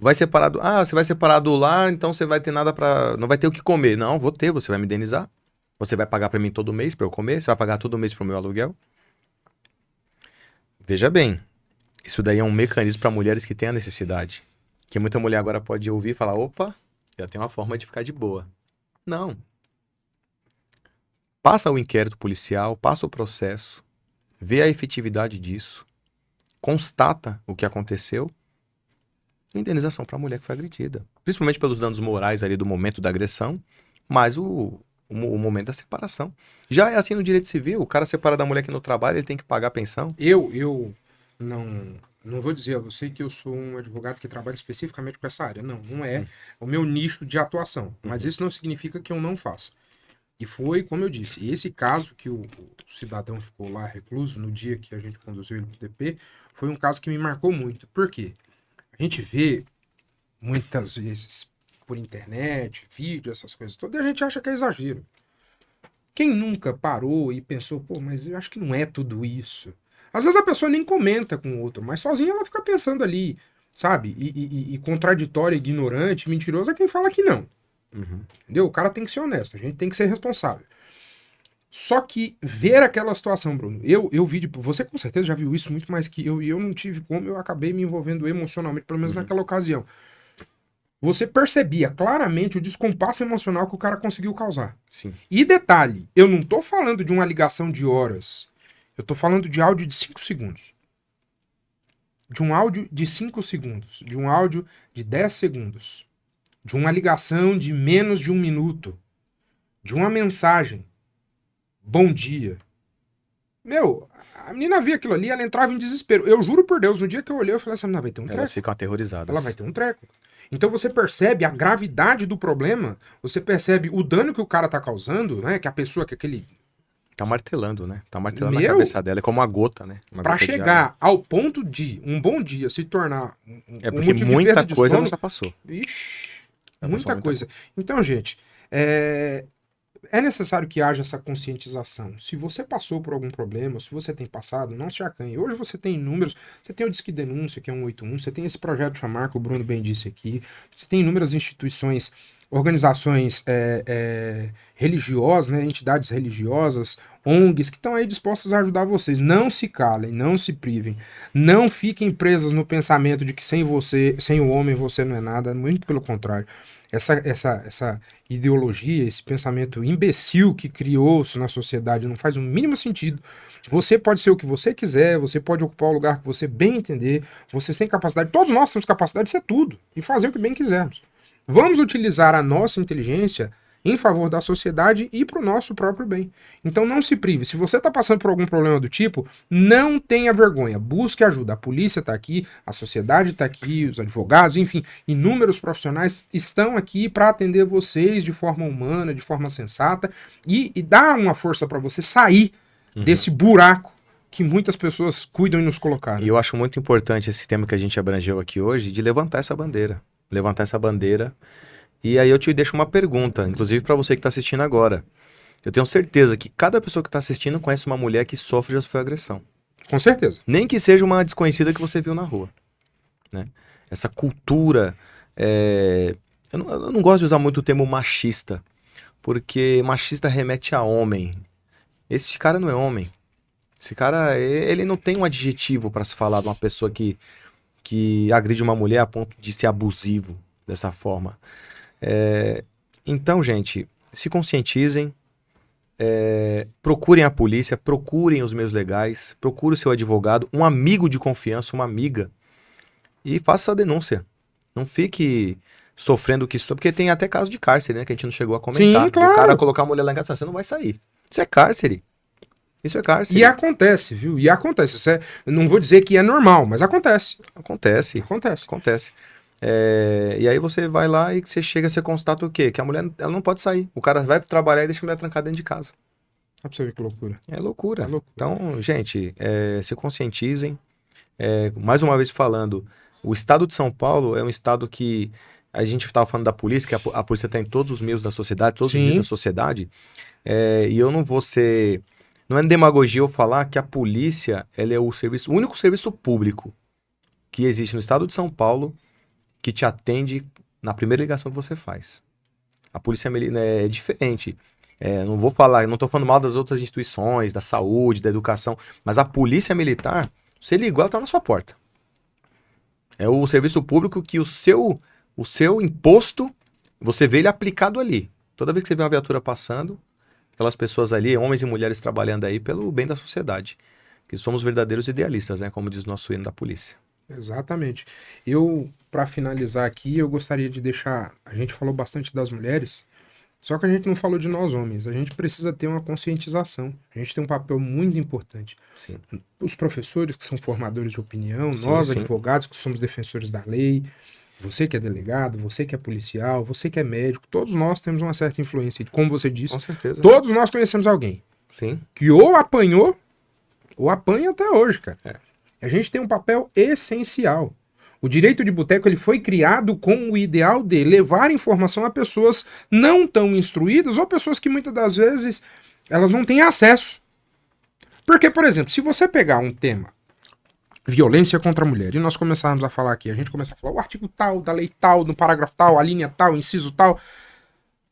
Vai separar você vai separar do lar, então você vai ter nada para, não vai ter o que comer. Não, vou ter, você vai me indenizar. Você vai pagar para mim todo mês para eu comer, você vai pagar todo mês pro meu aluguel. Veja bem, isso daí é um mecanismo para mulheres que têm a necessidade. Que muita mulher agora pode ouvir e falar, opa, eu tenho uma forma de ficar de boa. Não. Passa o inquérito policial, passa o processo, vê a efetividade disso, constata o que aconteceu, indenização para a mulher que foi agredida. Principalmente pelos danos morais ali do momento da agressão, mas o momento da separação. Já é assim no direito civil, o cara separa da mulher que no trabalho, ele tem que pagar a pensão. Eu não vou dizer a você que eu sou um advogado que trabalha especificamente com essa área. Não, não é o meu nicho de atuação. Mas isso não significa que eu não faça. E foi, como eu disse, esse caso que o cidadão ficou lá recluso no dia que a gente conduziu ele para o DP, foi um caso que me marcou muito. Por quê? A gente vê muitas vezes por internet, vídeo, essas coisas todas, e a gente acha que é exagero. Quem nunca parou e pensou, pô, mas eu acho que não é tudo isso. Às vezes a pessoa nem comenta com o outro, mas sozinha ela fica pensando ali, sabe? E contraditório, ignorante, mentiroso é quem fala que não. Uhum. Entendeu? O cara tem que ser honesto, a gente tem que ser responsável. Só que ver aquela situação, Bruno, eu vi, você com certeza já viu isso muito mais que eu, e eu não tive como, eu acabei me envolvendo emocionalmente, pelo menos naquela ocasião. Você percebia claramente o descompasso emocional que o cara conseguiu causar. Sim. E detalhe, eu não tô falando de uma ligação de horas, eu tô falando de áudio de 5 segundos. De um áudio de 5 segundos, de um áudio de 10 segundos, de uma ligação de menos de 1 minuto, de uma mensagem. Bom dia. Meu, a menina via aquilo ali, ela entrava em desespero. Eu juro por Deus, no dia que eu olhei, eu falei, essa menina vai ter um treco. Elas ficam aterrorizadas. Ela vai ter um treco. Então você percebe a gravidade do problema, você percebe o dano que o cara tá causando, né? Que a pessoa, que aquele... Tá martelando, né? Tá martelando Meu, na cabeça dela, é como uma gota, né? Uma pra gota de água. chegar ao ponto de um bom dia se tornar É um porque motivo de muita perda de coisa ela sono, já passou. ixi, Já muita passou coisa. coisa. Então, gente, É necessário que haja essa conscientização. Se você passou por algum problema, se você tem passado, não se acanhe. Hoje você tem inúmeros, você tem o Disque Denúncia, que é 181, você tem esse projeto Chamar, que o Bruno bem disse aqui, você tem inúmeras instituições, organizações religiosas, né, entidades religiosas, ONGs, que estão aí dispostas a ajudar vocês. Não se calem, não se privem. Não fiquem presas no pensamento de que sem você, sem o homem, você não é nada. Muito pelo contrário. Essa ideologia, esse pensamento imbecil que criou-se na sociedade não faz o mínimo sentido. Você pode ser o que você quiser, você pode ocupar o lugar que você bem entender, vocês têm capacidade, todos nós temos capacidade de ser tudo e fazer o que bem quisermos. Vamos utilizar a nossa inteligência em favor da sociedade e para o nosso próprio bem. Então não se prive. Se você está passando por algum problema do tipo, não tenha vergonha. Busque ajuda. A polícia está aqui, a sociedade está aqui, os advogados, enfim, inúmeros profissionais estão aqui para atender vocês de forma humana, de forma sensata e dar uma força para você sair desse buraco que muitas pessoas cuidam e nos colocaram. E eu acho muito importante esse tema que a gente abrangeu aqui hoje, de levantar essa bandeira. Levantar essa bandeira. E aí eu te deixo uma pergunta, inclusive para você que está assistindo agora. Eu tenho certeza que cada pessoa que está assistindo conhece uma mulher que já sofreu agressão. Com certeza. Nem que seja uma desconhecida que você viu na rua. Né? Essa cultura... eu não gosto de usar muito o termo machista, porque machista remete a homem. Esse cara não é homem. Esse cara, ele não tem um adjetivo para se falar de uma pessoa que agride uma mulher a ponto de ser abusivo dessa forma. Então, gente, se conscientizem, procurem a polícia, procurem os meios legais, procure o seu advogado, um amigo de confiança, uma amiga, e faça a denúncia. Não fique sofrendo o que sofre, porque tem até caso de cárcere, né, que a gente não chegou a comentar. Sim, claro. O cara colocar a mulher lá em casa, você não vai sair. Isso é cárcere. Isso é cárcere. E acontece, viu? E acontece. Isso eu não vou dizer que é normal, mas acontece. Acontece. E aí você vai lá e você constata o quê? Que a mulher ela não pode sair. O cara vai trabalhar e deixa a mulher trancada dentro de casa. Dá pra você ver que loucura. É loucura. É loucura. Então, gente, se conscientizem. Mais uma vez falando, o estado de São Paulo é um estado que a gente estava falando da polícia, que a polícia está em todos os meios da sociedade, todos os dias da sociedade. E eu não vou ser... Não é demagogia eu falar que a polícia ela é o único serviço público que existe no estado de São Paulo que te atende na primeira ligação que você faz. A polícia é diferente. Não vou falar, não estou falando mal das outras instituições, da saúde, da educação, mas a polícia militar, você ligou, ela está na sua porta. É o serviço público que o seu imposto, você vê ele aplicado ali. Toda vez que você vê uma viatura passando, aquelas pessoas ali, homens e mulheres trabalhando aí pelo bem da sociedade. Que somos verdadeiros idealistas, né? Como diz o nosso hino da polícia. Exatamente. Eu, para finalizar aqui, eu gostaria de deixar... A gente falou bastante das mulheres, só que a gente não falou de nós homens. A gente precisa ter uma conscientização. A gente tem um papel muito importante. Sim. Os professores que são formadores de opinião, Sim, nós sim. advogados que somos defensores da lei, você que é delegado, você que é policial, você que é médico, todos nós temos uma certa influência. Como você disse, Com certeza. todos nós conhecemos alguém Sim. que ou apanhou ou apanha até hoje, cara. A gente tem um papel essencial. O direito de boteco ele foi criado com o ideal de levar informação a pessoas não tão instruídas ou pessoas que muitas das vezes elas não têm acesso. Porque, por exemplo, se você pegar um tema violência contra a mulher e nós começarmos a falar aqui, a gente começa a falar o artigo tal, da lei tal, no parágrafo tal, a linha tal, inciso tal,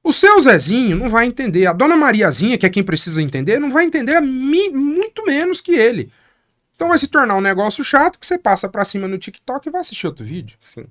o seu Zezinho não vai entender, a dona Mariazinha, que é quem precisa entender, não vai entender muito menos que ele. Então vai se tornar um negócio chato que você passa pra cima no TikTok e vai assistir outro vídeo. Sim.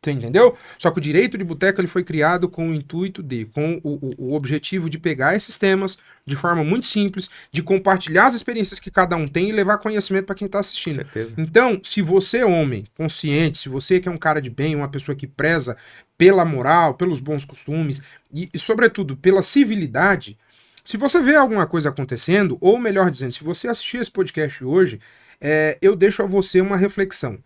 Você entendeu? Só que o direito de boteco ele foi criado com o intuito com o objetivo de pegar esses temas de forma muito simples, de compartilhar as experiências que cada um tem e levar conhecimento para quem está assistindo. Certeza. Então, se você é homem, consciente, se você que é um cara de bem, uma pessoa que preza pela moral, pelos bons costumes e sobretudo, pela civilidade, se você vê alguma coisa acontecendo, ou melhor dizendo, se você assistir esse podcast hoje, eu deixo a você uma reflexão.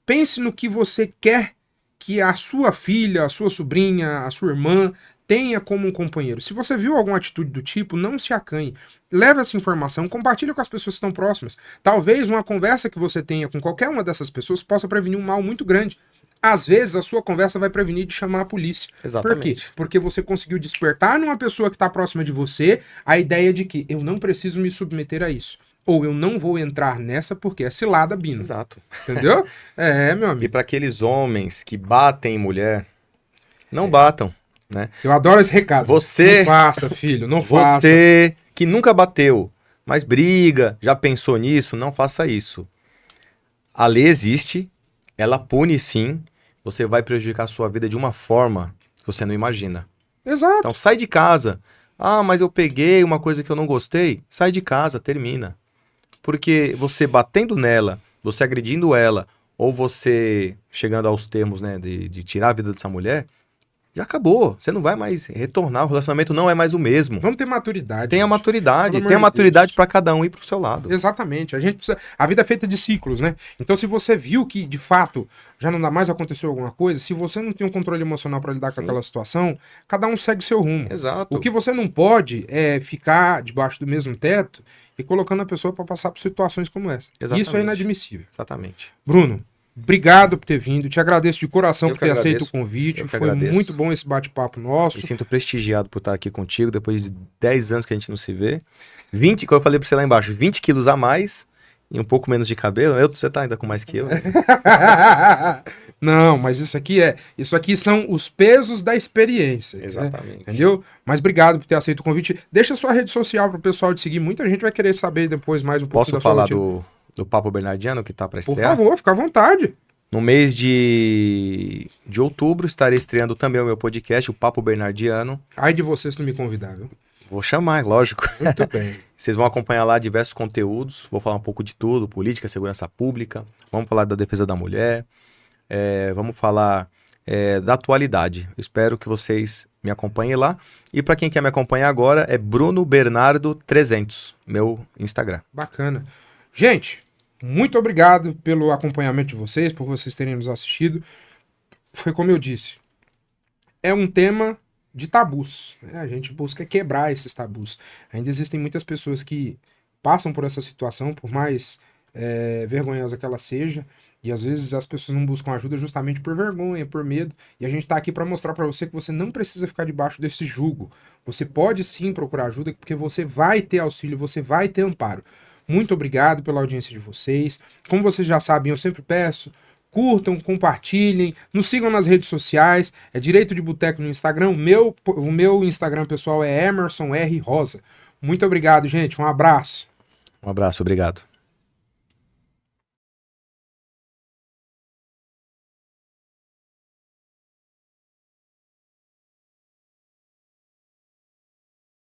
Pense no que você quer que a sua filha, a sua sobrinha, a sua irmã tenha como um companheiro. Se você viu alguma atitude do tipo, não se acanhe. Leve essa informação, compartilhe com as pessoas que estão próximas. Talvez uma conversa que você tenha com qualquer uma dessas pessoas possa prevenir um mal muito grande. Às vezes a sua conversa vai prevenir de chamar a polícia. Exatamente. Por quê? Porque você conseguiu despertar numa pessoa que está próxima de você a ideia de que eu não preciso me submeter a isso. Ou eu não vou entrar nessa porque é cilada, Bino. Exato. Entendeu? Meu E amigo. para aqueles homens que batem em mulher, não batam, né? Eu adoro esse recado. Você- Não faça, filho, não faça. Você que nunca bateu, mas briga, já pensou nisso, não faça isso. A lei existe, ela pune sim, você vai prejudicar a sua vida de uma forma que você não imagina. Exato. Então sai de casa. Ah, mas eu peguei uma coisa que eu não gostei. Sai de casa, termina. Porque você batendo nela, você agredindo ela, ou você chegando aos termos, né, de tirar a vida dessa mulher, já acabou. Você não vai mais retornar, o relacionamento não é mais o mesmo. Vamos ter maturidade. Tenha gente. maturidade, Pelo tenha amor de maturidade Deus. para cada um ir pro seu lado. Exatamente. A gente precisa. A vida é feita de ciclos, né? Então, se você viu que, de fato, já não dá mais aconteceu alguma coisa, se você não tem um controle emocional para lidar com Sim. aquela situação, cada um segue seu rumo. Exato. O que você não pode é ficar debaixo do mesmo teto e colocando a pessoa para passar por situações como essa. Exatamente. Isso é inadmissível. Exatamente. Bruno, obrigado por ter vindo. Te agradeço de coração Eu por que ter aceito o agradeço. convite. Eu que Foi agradeço. muito bom esse bate-papo nosso. Me sinto prestigiado por estar aqui contigo depois de 10 anos que a gente não se vê. 20, como eu falei pra você lá embaixo, 20 quilos a mais e um pouco menos de cabelo. Você tá ainda com mais que eu, né? Não, mas isso aqui são os pesos da experiência. né? Exatamente. Entendeu? Mas obrigado por ter aceito o convite. Deixa sua rede social pro pessoal te seguir. Muita gente vai querer saber depois mais um pouco Posso da sua falar rotina. do Papo Bernardiano que tá pra Por estrear? favor, fica à vontade. No mês de outubro estarei estreando também o meu podcast, o Papo Bernardiano. Ai de vocês não me convidar, viu? Vou chamar, lógico. Muito bem. Vocês vão acompanhar lá diversos conteúdos. Vou falar um pouco de tudo: política, segurança pública. Vamos falar da defesa da mulher. Vamos falar da atualidade. Espero que vocês me acompanhem lá. E para quem quer me acompanhar agora, é Bruno Bernardo 300, meu Instagram. Bacana. Gente, muito obrigado pelo acompanhamento de vocês, por vocês terem nos assistido. Foi como eu disse, é um tema de tabus. Né? A gente busca quebrar esses tabus. Ainda existem muitas pessoas que passam por essa situação, por mais vergonhosa que ela seja, e às vezes as pessoas não buscam ajuda justamente por vergonha, por medo, e a gente tá aqui para mostrar para você que você não precisa ficar debaixo desse jugo. Você pode sim procurar ajuda, porque você vai ter auxílio, você vai ter amparo. Muito obrigado pela audiência de vocês. Como vocês já sabem, eu sempre peço, curtam, compartilhem, nos sigam nas redes sociais, é Direito de Boteco no Instagram, o meu Instagram pessoal é Emerson R. Rosa. Muito obrigado, gente, um abraço. Um abraço, obrigado.